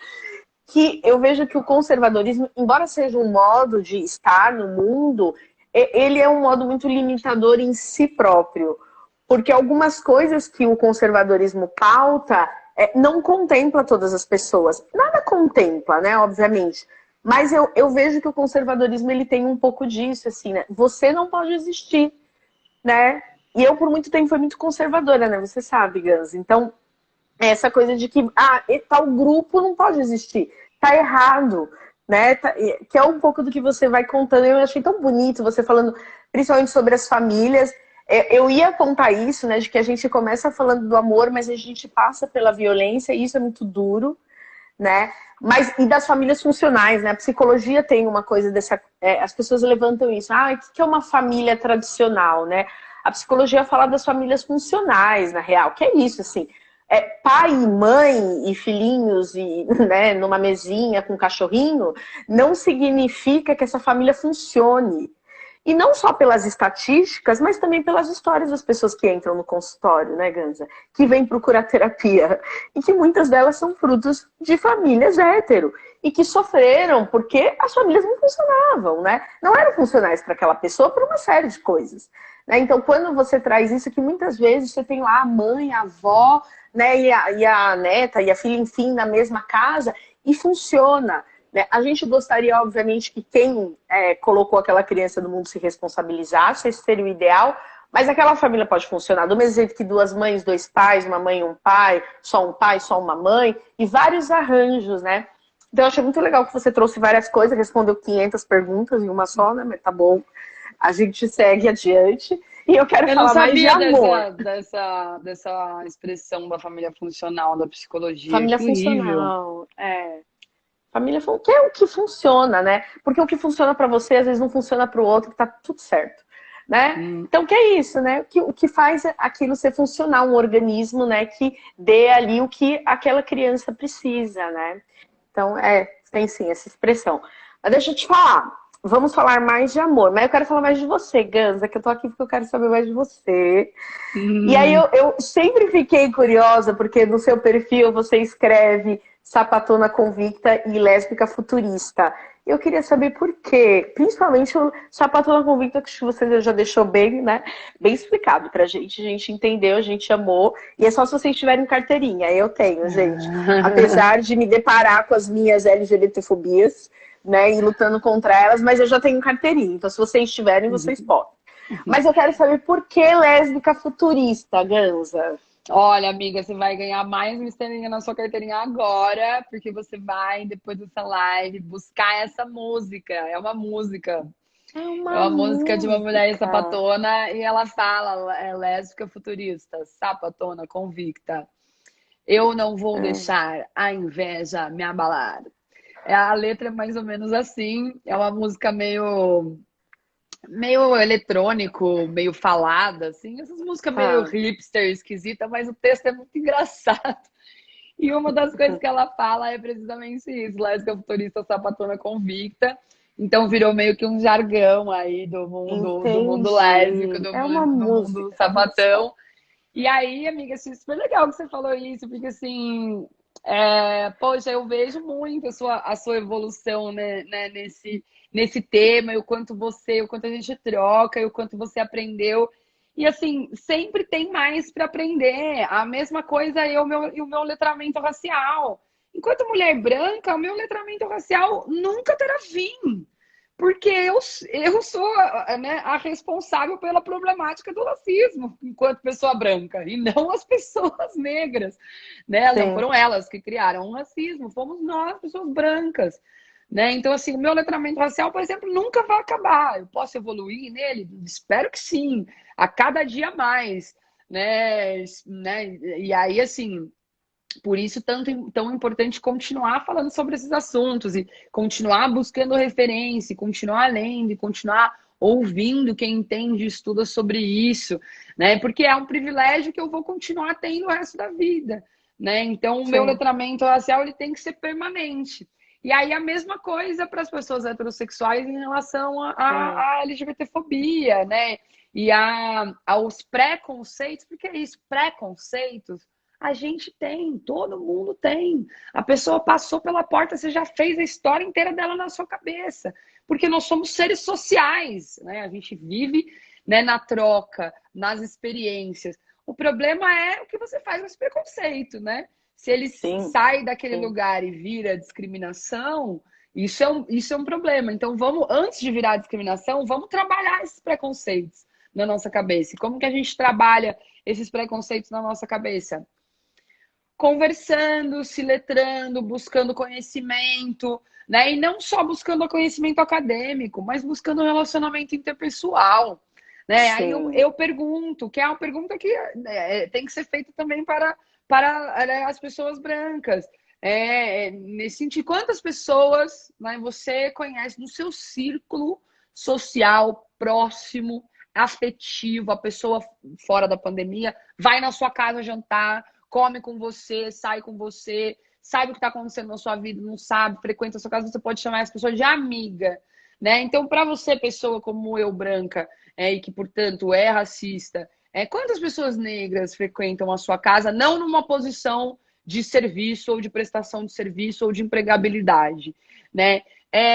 que eu vejo que o conservadorismo, embora seja um modo de estar no mundo, ele é um modo muito limitador em si próprio. Porque algumas coisas que o conservadorismo pauta não contempla todas as pessoas. Nada contempla, né, obviamente. Mas eu vejo que o conservadorismo ele tem um pouco disso, assim, né? Você não pode existir, né? E eu, por muito tempo, fui muito conservadora, né? Você sabe, Gans. Então, essa coisa de que tal grupo não pode existir. Tá errado, né? Que é um pouco do que você vai contando. Eu achei tão bonito você falando, principalmente sobre as famílias. Eu ia contar isso, né? De que a gente começa falando do amor, mas a gente passa pela violência, e isso é muito duro, né? E das famílias funcionais, né? A psicologia tem uma coisa dessa. As pessoas levantam isso. O que é uma família tradicional, né? A psicologia fala das famílias funcionais, na real, que é isso, assim. Pai, mãe e filhinhos e, né, numa mesinha com um cachorrinho, não significa que essa família funcione. E não só pelas estatísticas, mas também pelas histórias das pessoas que entram no consultório, né, Ganza? Que vêm procurar terapia. E que muitas delas são frutos de famílias hétero. E que sofreram porque as famílias não funcionavam, né? Não eram funcionais para aquela pessoa por uma série de coisas. Né? Então, quando você traz isso, que muitas vezes você tem lá a mãe, a avó, né, e a neta e a filha, enfim, na mesma casa, e funciona. A gente gostaria, obviamente, que quem colocou aquela criança no mundo se responsabilizasse, esse seria o ideal, mas aquela família pode funcionar do mesmo jeito que duas mães, dois pais, uma mãe e um pai, só uma mãe, e vários arranjos, né? Então eu achei muito legal que você trouxe várias coisas, respondeu 500 perguntas em uma só, né? Mas tá bom, a gente segue adiante. E eu quero falar mais de amor. Dessa expressão da família funcional, da psicologia. Família Que horrível. funcional, Família que é o que funciona, né? Porque o que funciona para você, às vezes não funciona para o outro, que tá tudo certo, né? Então, que é isso, né? O que faz aquilo ser funcional, um organismo, né? Que dê ali o que aquela criança precisa, né? Então, tem sim essa expressão. Mas deixa eu te falar, vamos falar mais de amor. Mas eu quero falar mais de você, Ganza, que eu tô aqui porque eu quero saber mais de você. E aí eu sempre fiquei curiosa, porque no seu perfil você escreve sapatona convicta e lésbica futurista. Eu queria saber por quê. Principalmente o sapatona convicta, que você já deixou bem, né? Bem explicado pra gente. A gente entendeu, a gente amou. E é só se vocês tiverem carteirinha. Eu tenho, gente. Apesar de me deparar com as minhas LGBTfobias, né? E lutando contra elas, mas eu já tenho carteirinha. Então, se vocês tiverem, vocês podem. Mas eu quero saber por que lésbica futurista, Ganza? Olha, amiga, você vai ganhar mais uma estrelinha na sua carteirinha agora, porque você vai, depois dessa live, buscar essa música. É uma música. É É uma música de uma mulher sapatona e ela fala, é lésbica futurista, sapatona convicta. Eu não vou deixar a inveja me abalar. A letra é mais ou menos assim. É uma música meio eletrônico, meio falada, assim. Essas músicas meio hipster, esquisita, mas o texto é muito engraçado. E uma das coisas que ela fala é precisamente isso, lésbica futurista, sapatona convicta. Então virou meio que um jargão aí do mundo lésbico, do mundo sapatão. E aí, amiga, achei super legal que você falou isso, porque assim, poxa, eu vejo muito a sua evolução, né, nesse tema, e o quanto a gente troca, e o quanto você aprendeu. E assim, sempre tem mais para aprender. A mesma coisa e o meu letramento racial. Enquanto mulher branca, o meu letramento racial nunca terá fim. Porque eu sou, né, a responsável pela problemática do racismo enquanto pessoa branca, e não as pessoas negras. Né? Não foram elas que criaram o racismo, fomos nós, pessoas brancas. Né? Então, assim, o meu letramento racial, por exemplo, nunca vai acabar. Eu posso evoluir nele? Espero que sim, a cada dia mais. Né? E aí, assim, por isso tão importante continuar falando sobre esses assuntos e continuar buscando referência, continuar lendo e continuar ouvindo quem entende e estuda sobre isso, né? Porque é um privilégio que eu vou continuar tendo o resto da vida, né? Então, o meu letramento racial ele tem que ser permanente. E aí a mesma coisa para as pessoas heterossexuais em relação à LGBTfobia, né? E aos preconceitos, porque é isso, preconceitos. A gente tem, todo mundo tem. A pessoa passou pela porta, você já fez a história inteira dela na sua cabeça. Porque nós somos seres sociais, né? A gente vive, né, na troca, nas experiências. O problema é o que você faz com esse preconceito, né? Se ele sai daquele lugar e vira discriminação, isso é um problema. Então, vamos, antes de virar discriminação, vamos trabalhar esses preconceitos na nossa cabeça. E como que a gente trabalha esses preconceitos na nossa cabeça? Conversando, se letrando, buscando conhecimento, né? E não só buscando conhecimento acadêmico, mas buscando relacionamento interpessoal, né? Aí eu pergunto, que é uma pergunta que tem que ser feita também para as pessoas brancas. Nesse sentido, quantas pessoas, né, você conhece no seu círculo social próximo, afetivo, a pessoa fora da pandemia, vai na sua casa jantar, come com você, sai com você, sabe o que está acontecendo na sua vida, não sabe, frequenta a sua casa, você pode chamar essa pessoa de amiga, né? Então, para você, pessoa como eu, branca, e que, portanto, é racista, quantas pessoas negras frequentam a sua casa, não numa posição de serviço ou de prestação de serviço ou de empregabilidade, né?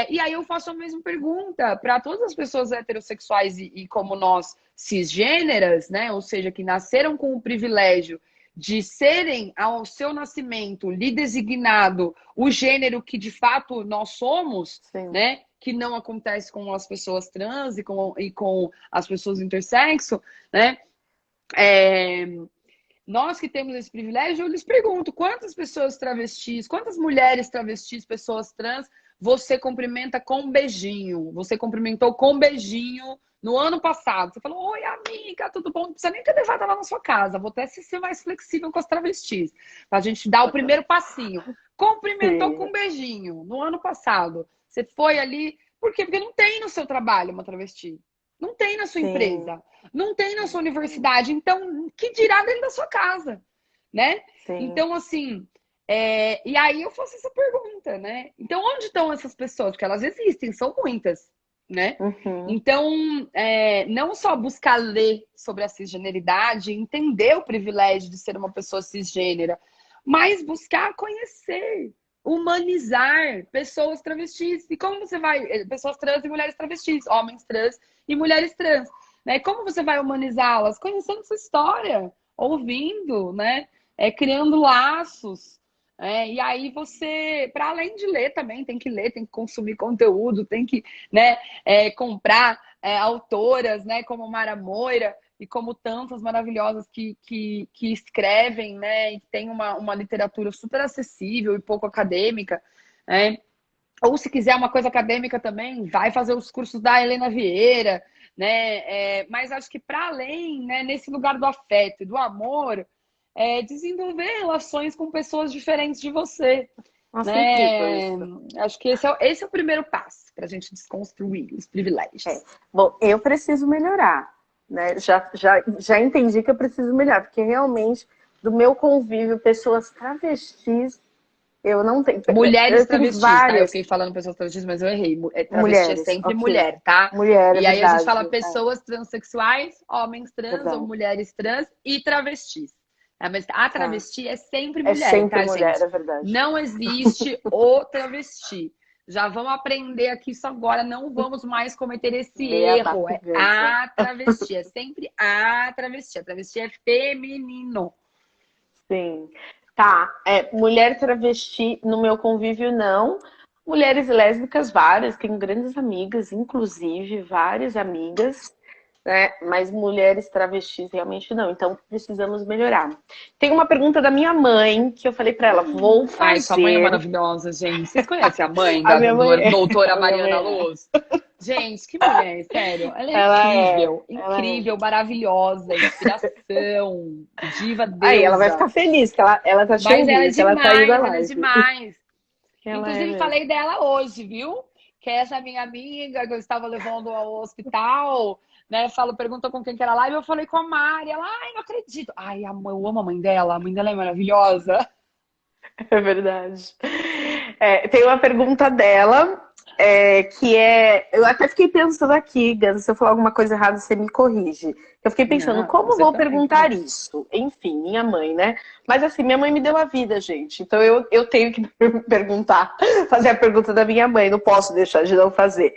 E aí eu faço a mesma pergunta para todas as pessoas heterossexuais e como nós, cisgêneras, né? Ou seja, que nasceram com o privilégio de serem, ao seu nascimento, lhe designado o gênero que de fato nós somos, né? Que não acontece com as pessoas trans e com as pessoas intersexo, né? Nós que temos esse privilégio, eu lhes pergunto, quantas pessoas travestis, quantas mulheres travestis, pessoas trans, você cumprimenta com um beijinho? Você cumprimentou com um beijinho no ano passado. Você falou, oi, amiga, tudo bom? Não precisa nem ter levado ela na sua casa. Vou até ser mais flexível com as travestis. Pra gente dar o primeiro passinho. Cumprimentou com um beijinho no ano passado. Você foi ali... Por quê? Porque não tem no seu trabalho uma travesti. Não tem na sua empresa. Não tem na sua universidade. Então, que dirá dentro da sua casa, né? Então, assim... e aí eu faço essa pergunta, né? Então, onde estão essas pessoas? Porque elas existem, são muitas, né? Então, não só buscar ler sobre a cisgeneridade, entender o privilégio de ser uma pessoa cisgênera, mas buscar conhecer, humanizar pessoas travestis. E como você vai... Pessoas trans e mulheres travestis, homens trans e mulheres trans, né? Como você vai humanizá-las? Conhecendo sua história, ouvindo, né? Criando laços. E aí você, para além de ler também, tem que ler, tem que consumir conteúdo, tem que, né, comprar autoras, né, como Mara Moira e como tantas maravilhosas que escrevem, né, e que tem uma literatura super acessível e pouco acadêmica, né? Ou se quiser uma coisa acadêmica também, vai fazer os cursos da Helena Vieira, né? Mas acho que para além, né, nesse lugar do afeto e do amor, desenvolver relações com pessoas diferentes de você. Nossa, Né? incrível isso. Acho que esse é o primeiro passo para a gente desconstruir os privilégios. Bom, eu preciso melhorar, né? Já entendi que eu preciso melhorar, porque realmente, do meu convívio, pessoas travestis, eu não tenho. Mulheres eu tenho travestis, tá? Eu fiquei falando pessoas travestis, mas eu errei. Travesti mulheres, é sempre okay. mulher, tá? Mulher, e aí verdade, a gente fala pessoas transexuais, homens trans verdade. ou mulheres trans e travestis. Mas a travesti é sempre É mulher, sempre tá, mulher, gente? é verdade. Não existe o travesti. Já vamos aprender aqui isso agora, não vamos mais cometer esse erro. É a travesti, é sempre a travesti. A travesti é feminino. Sim. Tá, mulher travesti no meu convívio não. Mulheres lésbicas, várias, tenho grandes amigas, inclusive, várias amigas, né? Mas mulheres travestis realmente não, então precisamos melhorar. Tem uma pergunta da minha mãe, que eu falei pra ela, vou fazer... Ai, sua mãe é maravilhosa, gente. Vocês conhecem a mãe A minha mãe doutora a minha Mariana mãe Luz? Gente, que mulher, sério. Ela é incrível, incrível, maravilhosa, inspiração, diva, deusa. Aí ela vai ficar feliz, que ela tá cheia Mas ela é demais, ela é demais. Ela Inclusive, falei dela hoje, viu? Que essa minha amiga que eu estava levando ao hospital, né? Perguntou com quem que era lá, e eu falei com a Mari. Ela, ai, não acredito. Ai, eu amo a mãe dela é maravilhosa. É verdade. Tem uma pergunta dela. Eu até fiquei pensando aqui, Gans, se eu falar alguma coisa errada, você me corrige. Eu fiquei pensando, Não, como eu você vou também. perguntar isso? Enfim, minha mãe, né? Mas assim, minha mãe me deu a vida, gente. Então eu tenho que perguntar, fazer a pergunta da minha mãe, não posso deixar de não fazer.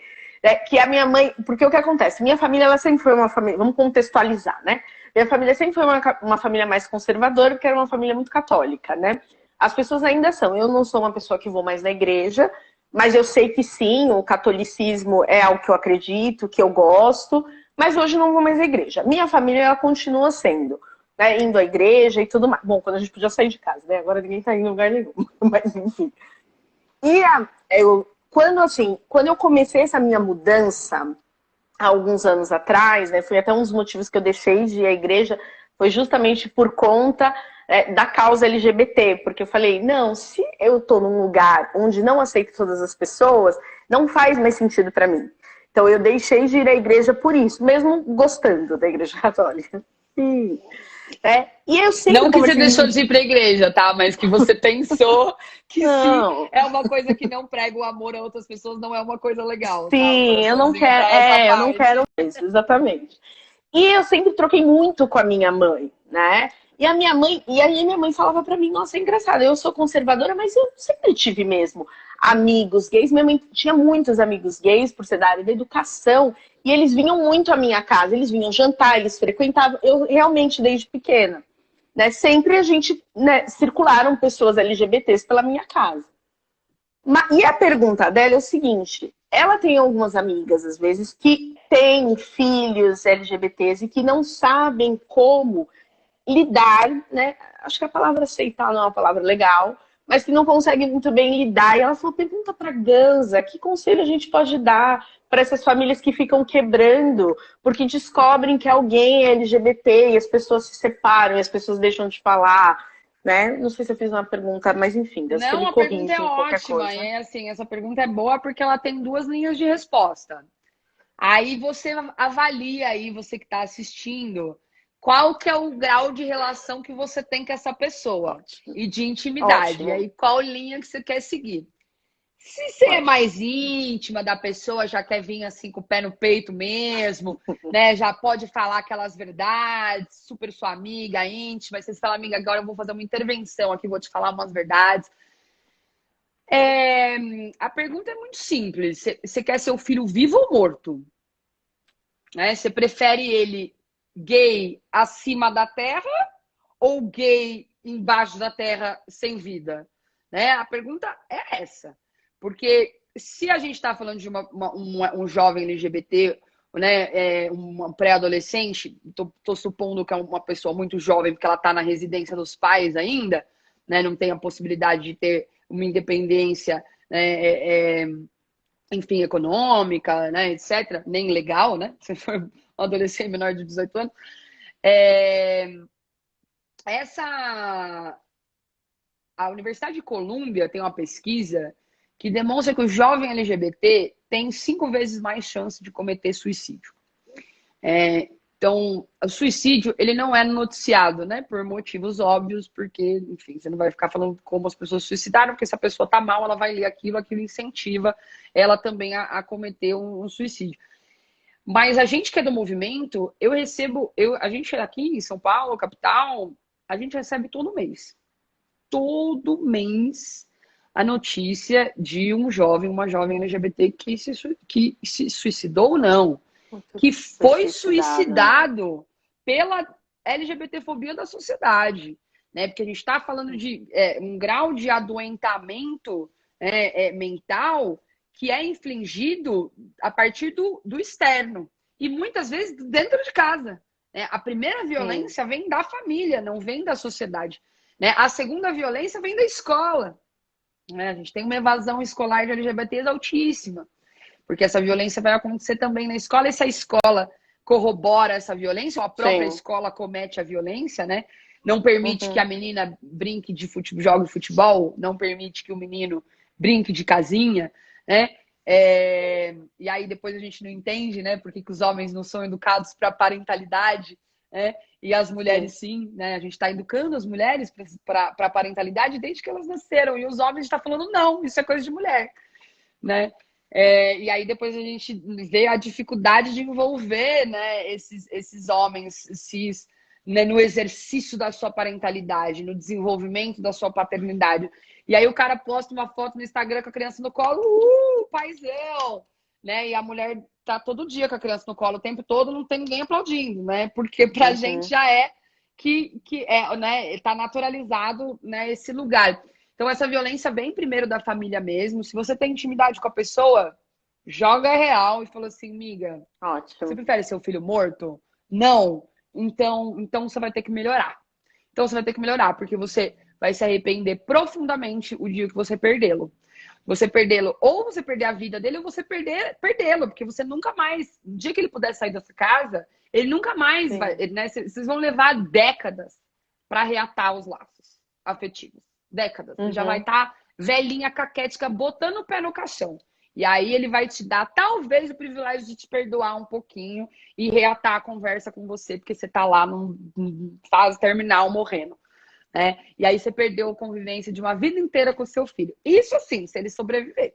Que a minha mãe, porque o que acontece? Minha família, ela sempre foi uma família, vamos contextualizar, né? Minha família sempre foi uma família mais conservadora, porque era uma família muito católica, né? As pessoas ainda são. Eu não sou uma pessoa que vou mais na igreja, mas eu sei que sim, o catolicismo é algo que eu acredito, que eu gosto, mas hoje não vou mais à igreja. Minha família, ela continua sendo, né, indo à igreja e tudo mais. Bom, quando a gente podia sair de casa, né? Agora ninguém tá indo em lugar nenhum, mas enfim. Quando eu comecei essa minha mudança, há alguns anos atrás, né? Foi até um dos motivos que eu deixei de ir à igreja, foi justamente por conta da causa LGBT, porque eu falei, não, se eu tô num lugar onde não aceito todas as pessoas, não faz mais sentido para mim. Então eu deixei de ir à igreja por isso, mesmo gostando da igreja católica. Sim. E eu sempre Não que você conversei deixou muito. de ir pra igreja, tá? Mas que você pensou que se Não, é uma coisa que não prega o amor a outras pessoas, não é uma coisa legal, tá? O sim, coraçãozinho pra essa eu não parte. quero isso, exatamente. E eu sempre troquei muito com a minha mãe, né? E aí minha mãe falava pra mim, nossa, é engraçado, eu sou conservadora, mas eu sempre tive mesmo amigos gays. Minha mãe tinha muitos amigos gays por ser da área da educação, e eles vinham muito à minha casa, eles vinham jantar, eles frequentavam, eu realmente desde pequena, né? Sempre a gente, né, circularam pessoas LGBTs pela minha casa. E a pergunta dela é o seguinte: ela tem algumas amigas, às vezes, que têm filhos LGBTs e que não sabem como lidar, né? Acho que a palavra aceitar não é uma palavra legal, mas que não conseguem muito bem lidar. E ela falou: pergunta para Ganza, que conselho a gente pode dar para essas famílias que ficam quebrando porque descobrem que alguém é LGBT e as pessoas se separam, e as pessoas deixam de falar, né? Não sei se eu fiz uma pergunta, mas enfim, Deus que Não, me a pergunta é corrige em qualquer ótima. coisa. É assim, essa pergunta é boa porque ela tem duas linhas de resposta. Aí você avalia aí, você que está assistindo, qual que é o grau de relação que você tem com essa pessoa Ótimo. e de intimidade. E Ótimo. aí qual linha que você quer seguir. Se você é Ótimo. mais íntima da pessoa, já quer vir assim com o pé no peito mesmo, né? Já pode falar aquelas verdades, super sua amiga, íntima. Aí você fala, amiga, agora eu vou fazer uma intervenção aqui, vou te falar umas verdades. A pergunta é muito simples. Você quer seu filho vivo ou morto? Né? Você prefere ele gay acima da terra ou gay embaixo da terra sem vida? Né? A pergunta é essa. Porque se a gente está falando de um jovem LGBT, né, um pré-adolescente, tô supondo que é uma pessoa muito jovem, porque ela está na residência dos pais ainda, né, não tem a possibilidade de ter uma independência, né, enfim, econômica, né, etc., nem legal, né? Se for um adolescente menor de 18 anos. A Universidade de Colômbia tem uma pesquisa que demonstra que o jovem LGBT tem 5 vezes mais chance de cometer suicídio. Então, o suicídio, ele não é noticiado, né? Por motivos óbvios, porque, enfim, você não vai ficar falando como as pessoas se suicidaram, porque se a pessoa tá mal, ela vai ler aquilo incentiva ela também a cometer um suicídio. Mas a gente que é do movimento, a gente aqui em São Paulo, capital, a gente recebe todo mês a notícia de um jovem, uma jovem LGBT que se suicidou ou não, Muito que foi foi suicidado. suicidado pela LGBTfobia da sociedade, né? Porque a gente está falando de um grau de adoentamento mental que é infligido a partir do externo e muitas vezes dentro de casa. Né? A primeira violência vem da família, não vem da sociedade. Né? A segunda violência vem da escola. Né? A gente tem uma evasão escolar de LGBTs altíssima, porque essa violência vai acontecer também na escola, e se a escola corrobora essa violência, ou a própria escola comete a violência, né? Não permite que a menina brinque de futebol, jogue futebol, não permite que o menino brinque de casinha, né? E aí depois a gente não entende, né? Porque que os homens não são educados para a parentalidade, né? E as mulheres sim, né? A gente está educando as mulheres para a parentalidade desde que elas nasceram, e os homens estão falando não, isso é coisa de mulher, né? E aí depois a gente vê a dificuldade de envolver, né, esses homens cis, né, no exercício da sua parentalidade, no desenvolvimento da sua paternidade. E aí o cara posta uma foto no Instagram com a criança no colo, paizão, né? E a mulher tá todo dia com a criança no colo o tempo todo, não tem ninguém aplaudindo, né? Porque pra gente já é que é, né, tá naturalizado, né, esse lugar. Então essa violência vem primeiro da família mesmo. Se você tem intimidade com a pessoa, joga real e fala assim, miga, você Ótimo. prefere seu filho morto? Não. Então você vai ter que melhorar. Então você vai ter que melhorar, porque você vai se arrepender profundamente o dia que você perdê-lo. Você perdê-lo, ou você perder a vida dele, ou você perdê-lo, porque você nunca mais, no dia que ele puder sair dessa casa, ele nunca mais vai, né? Vocês vão levar décadas para reatar os laços afetivos. Décadas. Ele já vai estar velhinha, caquética, botando o pé no caixão. E aí ele vai te dar, talvez, o privilégio de te perdoar um pouquinho e reatar a conversa com você, porque você tá lá num fase terminal morrendo. Né? E aí você perdeu a convivência de uma vida inteira com o seu filho. Isso sim, se ele sobreviver.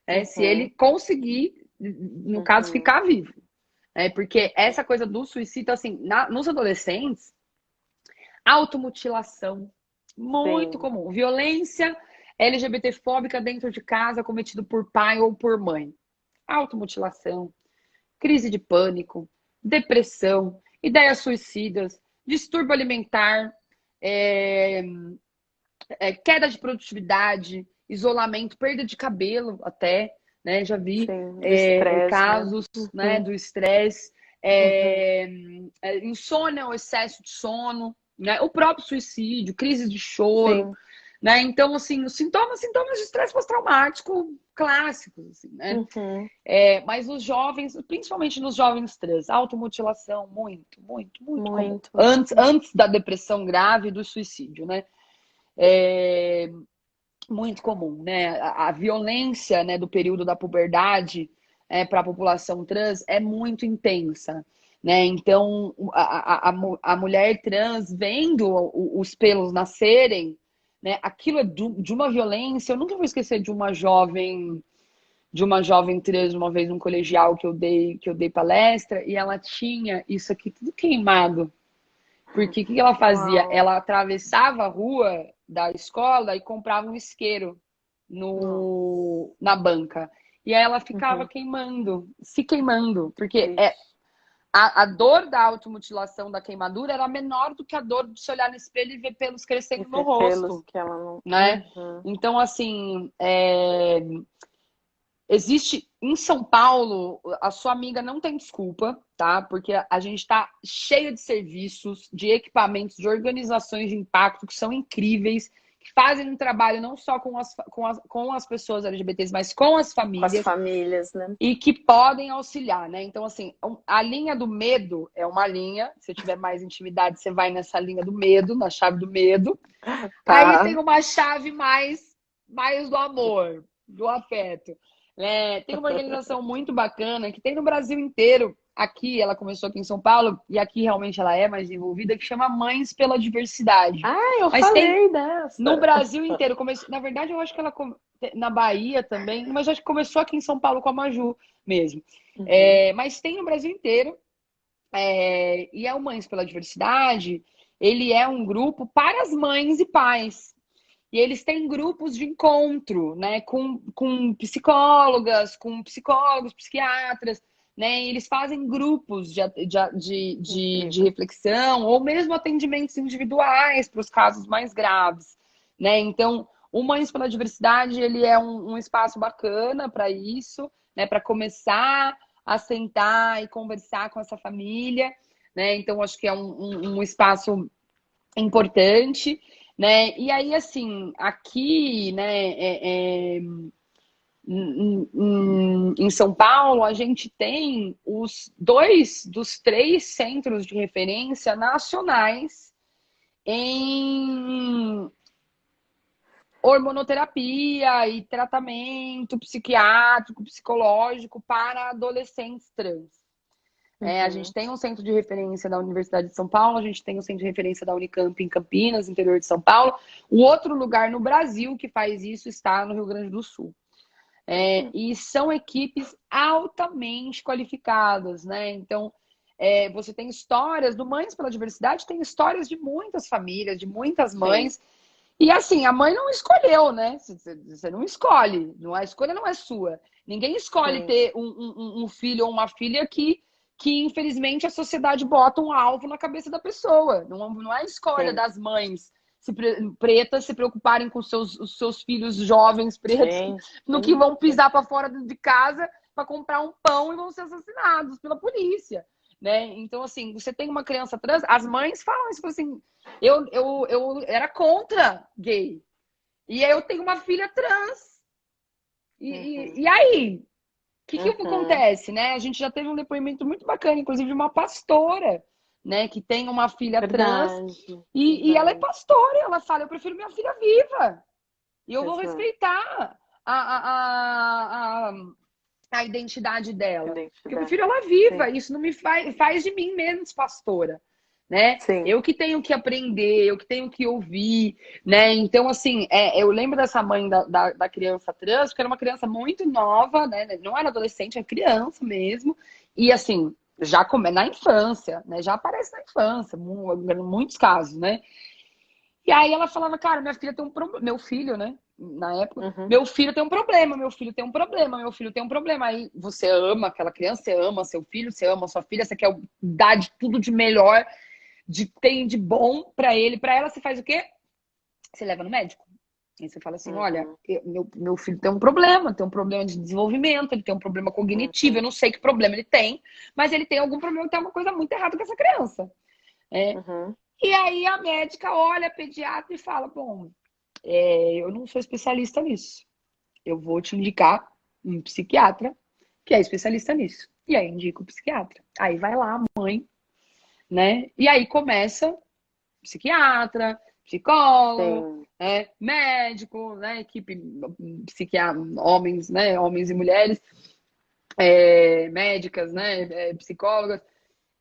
Né? Se ele conseguir, no caso, ficar vivo. Né? Porque essa coisa do suicídio, assim, nos adolescentes, automutilação, muito comum. Violência LGBTfóbica dentro de casa, cometido por pai ou por mãe. Automutilação, crise de pânico, depressão, ideias suicidas, distúrbio alimentar, queda de produtividade, isolamento, perda de cabelo até, né? Já vi casos, né, do estresse, insônia ou excesso de sono, né? O próprio suicídio, crise de choro, né? Então, assim, os sintomas de estresse pós-traumático clássicos, assim, né? Mas nos jovens, principalmente nos jovens trans, automutilação, muito comum. Antes da depressão grave e do suicídio, né? Muito comum, né? A violência, né, do período da puberdade para a população trans é muito intensa, né? Então, a mulher trans vendo os pelos nascerem, né? Aquilo é de uma violência. Eu nunca vou esquecer de uma jovem trans, uma vez num colegial que eu dei palestra, e ela tinha isso aqui tudo queimado. Porque o que ela fazia? Uau. Ela atravessava a rua da escola e comprava um isqueiro na banca. E aí ela ficava se queimando. Porque a dor da automutilação, da queimadura, era menor do que a dor de se olhar no espelho e ver pelos crescendo no rosto. Que ela não... Né? Então, assim, existe em São Paulo, a sua amiga não tem desculpa, tá? Porque a gente está cheia de serviços, de equipamentos, de organizações de impacto que são incríveis, que fazem um trabalho não só com as pessoas LGBTs, mas com as famílias. Com as famílias, né? E que podem auxiliar, né? Então, assim, a linha do medo é uma linha. Se tiver mais intimidade, você vai nessa linha do medo, na chave do medo. Aí tem uma chave mais do amor, do afeto. Tem uma organização muito bacana que tem no Brasil inteiro. Aqui, ela começou aqui em São Paulo, e aqui realmente ela é mais envolvida, que chama Mães pela Diversidade. Eu falei dessa. No Brasil inteiro. Na verdade, eu acho que ela na Bahia também, mas acho que começou aqui em São Paulo com a Maju mesmo. Mas tem no Brasil inteiro. E é o Mães pela Diversidade, ele é um grupo para as mães e pais. E eles têm grupos de encontro, né, com psicólogas, com psicólogos, psiquiatras, né? E eles fazem grupos de reflexão ou mesmo atendimentos individuais para os casos mais graves, né? Então, o Mães pela Diversidade, ele é um espaço bacana para isso, né, para começar a sentar e conversar com essa família, né? Então, acho que é um espaço importante. Né? E aí, assim, aqui, né, em São Paulo, a gente tem os 2 dos 3 centros de referência nacionais em hormonoterapia e tratamento psiquiátrico, psicológico para adolescentes trans. A gente tem um centro de referência da Universidade de São Paulo, a gente tem um centro de referência da Unicamp em Campinas, interior de São Paulo. O outro lugar no Brasil que faz isso está no Rio Grande do Sul. E são equipes altamente qualificadas, né? Então, você tem histórias do Mães pela Diversidade, tem histórias de muitas famílias, de muitas mães. Sim. E assim, a mãe não escolheu, né? Você não escolhe, a escolha não é sua. Ninguém escolhe Sim. ter um filho ou uma filha que, infelizmente, a sociedade bota um alvo na cabeça da pessoa. Não é a escolha Sim. das mães pretas se preocuparem com os seus filhos jovens pretos Sim. no que Sim. vão pisar para fora de casa para comprar um pão e vão ser assassinados pela polícia, né? Então, assim, você tem uma criança trans, as mães falam isso, assim, eu era contra gay. E aí eu tenho uma filha trans. Uhum. E aí? O que Uhum. acontece, né? A gente já teve um depoimento muito bacana, inclusive de uma pastora, né? Que tem uma filha trans. Verdade. E ela é Verdade. pastora. E ela fala, eu prefiro minha filha viva. E eu vou Exato. respeitar a identidade dela. Porque eu prefiro Identidade. ela viva. Sim. Isso não me faz de mim menos pastora, né? Sim. Eu que tenho que aprender, eu que tenho que ouvir, né? Então, assim, eu lembro dessa mãe da criança trans, porque era uma criança muito nova, né? Não era adolescente, era criança mesmo. E, assim, já na infância, né? Já aparece na infância, em muitos casos, né? E aí ela falava, cara, minha filha tem um problema. Meu filho, né? Na época, Uhum. meu filho tem um problema, meu filho tem um problema, meu filho tem um problema. Aí você ama aquela criança, você ama seu filho, você ama sua filha, você quer dar de tudo de melhor, tem de bom pra ele, pra ela, você faz o quê? Você leva no médico. Aí você fala assim, olha, Uhum. meu filho tem um problema de desenvolvimento, ele tem um problema cognitivo, eu Uhum. não sei que problema ele tem, mas ele tem algum problema, tem alguma coisa muito errada com essa criança. Uhum. E aí a médica olha, a pediatra e fala, bom, eu não sou especialista nisso. Eu vou te indicar um psiquiatra que é especialista nisso. E aí indica o psiquiatra. Aí vai lá a mãe, né? E aí começa psiquiatra, psicólogo, Sim. médico, né? Equipe psiquiatra, homens, né? Homens e mulheres, médicas, né? Psicólogas.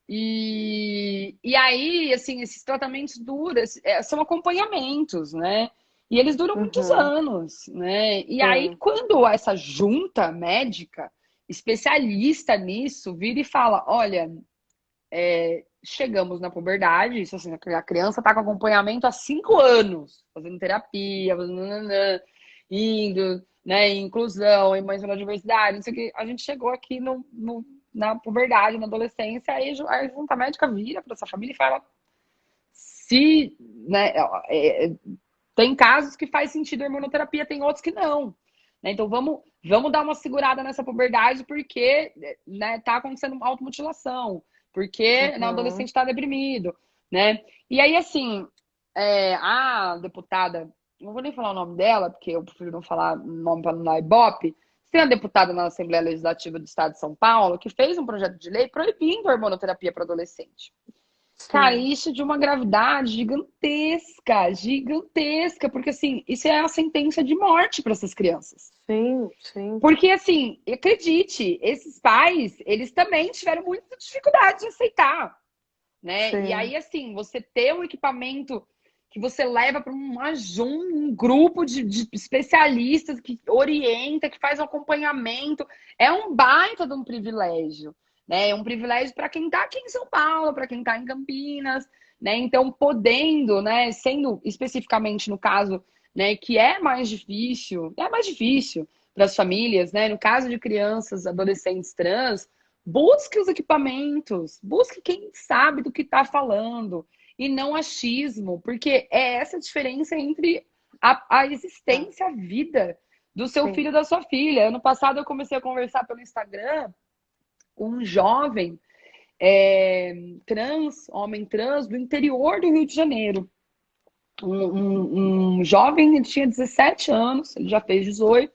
E aí, assim, esses tratamentos duram, são acompanhamentos, né? E eles duram muitos Uhum. anos, né? E aí, Sim. quando essa junta médica, especialista nisso, vira e fala: olha, chegamos na puberdade, isso assim, a criança está com acompanhamento há 5 anos, fazendo terapia, indo, né, em inclusão, em mães pela diversidade, não sei o que. A gente chegou aqui na puberdade, na adolescência, aí a junta médica vira para essa família e fala se, né, tem casos que faz sentido a hormonoterapia, tem outros que não. Né? Então vamos dar uma segurada nessa puberdade porque, né, tá acontecendo automutilação, porque na adolescente Uhum. está deprimido, né? E aí, assim, a deputada, não vou nem falar o nome dela, porque eu prefiro não falar o nome para não dar ibope, tem a deputada na Assembleia Legislativa do Estado de São Paulo que fez um projeto de lei proibindo a hormonoterapia para adolescente. Cara, Sim. isso de uma gravidade gigantesca, gigantesca, porque assim, isso é a sentença de morte para essas crianças. Sim. Sim. Porque assim, acredite, esses pais, eles também tiveram muita dificuldade de aceitar, né? E Sim. aí assim, você ter um equipamento que você leva para um grupo de especialistas que orienta, que faz um acompanhamento, é um baita de um privilégio, né? É um privilégio para quem está aqui em São Paulo, para quem está em Campinas, né? Então, podendo, né? Sendo especificamente no caso, né? Que é mais difícil para as famílias, né? No caso de crianças, adolescentes trans, busque os equipamentos, busque quem sabe do que está falando e não achismo, porque é essa diferença entre a É. existência, a vida do seu Sim. filho e da sua filha. Ano passado eu comecei a conversar pelo Instagram com um jovem trans, homem trans, do interior do Rio de Janeiro. Um jovem, ele tinha 17 anos, ele já fez 18.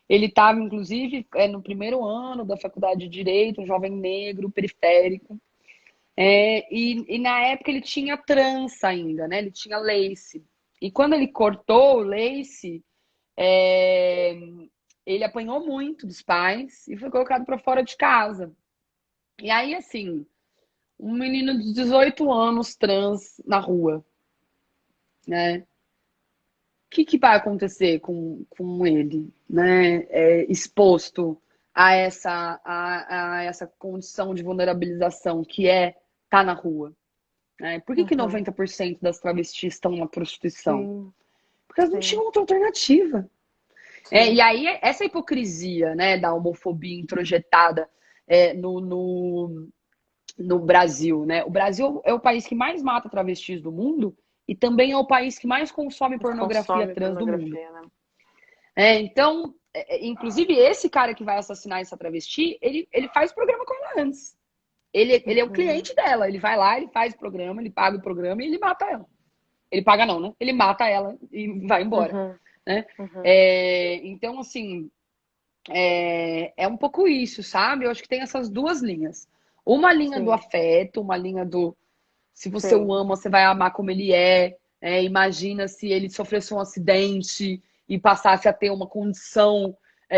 Ele estava, inclusive, no primeiro ano da faculdade de Direito, um jovem negro, periférico. E na época ele tinha trança ainda, né? Ele tinha lace. E quando ele cortou o lace, é, ele apanhou muito dos pais e foi colocado para fora de casa. E aí, assim, um menino de 18 anos trans na rua, né? que vai acontecer com ele, né? Exposto a essa condição de vulnerabilização que tá na rua. Né? Por que 90% das travestis estão na prostituição? Sim. Porque elas não tinham outra alternativa. E aí, essa hipocrisia, né, da homofobia introjetada no Brasil, né? O Brasil é o país que mais mata travestis do mundo e também é o país que mais consome pornografia trans do mundo. Né? Então, inclusive, esse cara que vai assassinar essa travesti, ele faz programa com ela antes. Ele é o cliente dela. Ele vai lá, ele faz o programa, ele paga o programa e ele mata ela. Ele paga não, né? Ele mata ela e vai embora. Né? Então, assim, é um pouco isso, sabe? Eu acho que tem essas duas linhas. Uma linha do afeto, uma linha do... Se você o ama, você vai amar como ele é. Imagina se ele sofresse um acidente e passasse a ter uma condição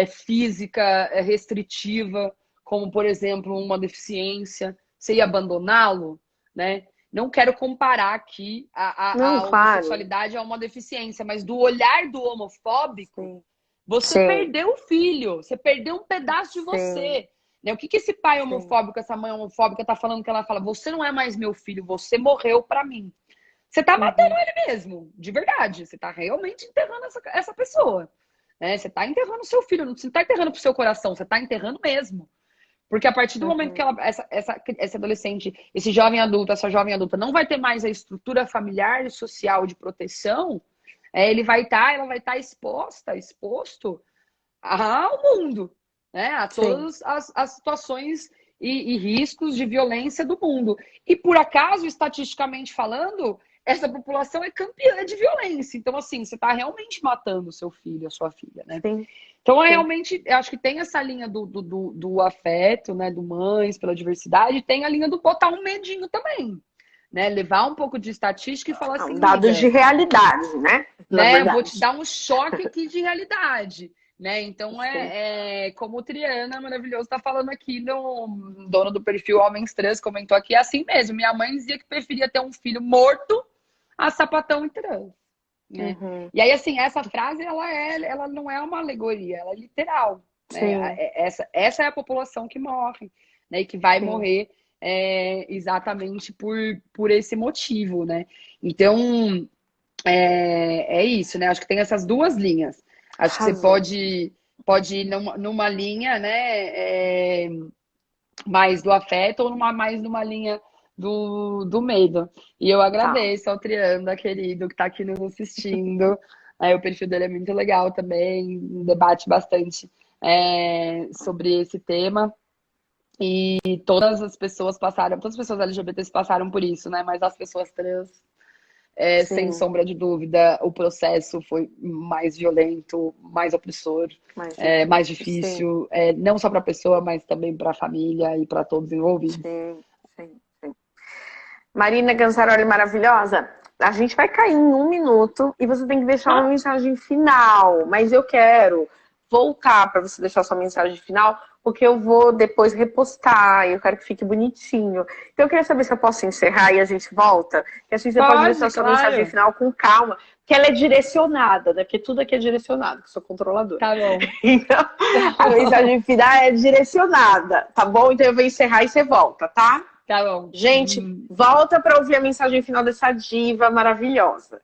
física restritiva, como, por exemplo, uma deficiência. Você ia abandoná-lo, né? Não quero comparar aqui a homossexualidade a uma deficiência, mas do olhar do homofóbico, você perdeu o filho, você perdeu um pedaço de você. Né? O que esse pai homofóbico, essa mãe homofóbica tá falando que ela fala? Você não é mais meu filho, você morreu pra mim. Você tá matando ele mesmo, de verdade. Você tá realmente enterrando essa pessoa. Né? Você tá enterrando seu filho, você não tá enterrando pro seu coração, você tá enterrando mesmo. Porque a partir do momento que essa adolescente, esse jovem adulto, essa jovem adulta não vai ter mais a estrutura familiar e social de proteção, ela vai estar exposto ao mundo, né? A todas as situações e riscos de violência do mundo. E por acaso, estatisticamente falando, essa população é campeã de violência. Então, assim, você está realmente matando o seu filho, a sua filha, né? Então, realmente, eu acho que tem essa linha do afeto, né? Do mães pela diversidade, tem a linha do botar um medinho também. Né? Levar um pouco de estatística e falar assim... Dados de realidade, né? Vou te dar um choque aqui de realidade. Né? Então, como o Triana maravilhoso está falando aqui, dono do perfil Homens Trans, comentou aqui, é assim mesmo. Minha mãe dizia que preferia ter um filho morto a sapatão e trans. Né? E aí, assim, essa frase, ela não é uma alegoria, ela é literal. Né? Essa é a população que morre, né? E que vai morrer exatamente por esse motivo, né? Então, é isso, né? Acho que tem essas duas linhas. Acho que você pode ir numa linha, né? Mais do afeto ou mais numa linha do medo. E eu agradeço ao Trianda, querido, que está aqui nos assistindo. O perfil dele é muito legal também, debate bastante sobre esse tema. E todas as pessoas LGBTs passaram por isso, né? Mas as pessoas trans, sem sombra de dúvida, o processo foi mais violento, mais opressor, mais difícil, não só para a pessoa, mas também para a família e para todos envolvidos. Sim. Marina Ganzaroli maravilhosa, a gente vai cair em 1 minuto e você tem que deixar uma mensagem final, mas eu quero voltar para você deixar sua mensagem final, porque eu vou depois repostar e eu quero que fique bonitinho. Então eu queria saber se eu posso encerrar e a gente volta, que assim você pode deixar sua mensagem final com calma, que ela é direcionada, né? Porque tudo aqui é direcionado, que eu sou controladora. Tá bom. Então, a mensagem final é direcionada, tá bom? Então eu vou encerrar e você volta, tá? Tá bom. Gente, volta para ouvir a mensagem final dessa diva maravilhosa.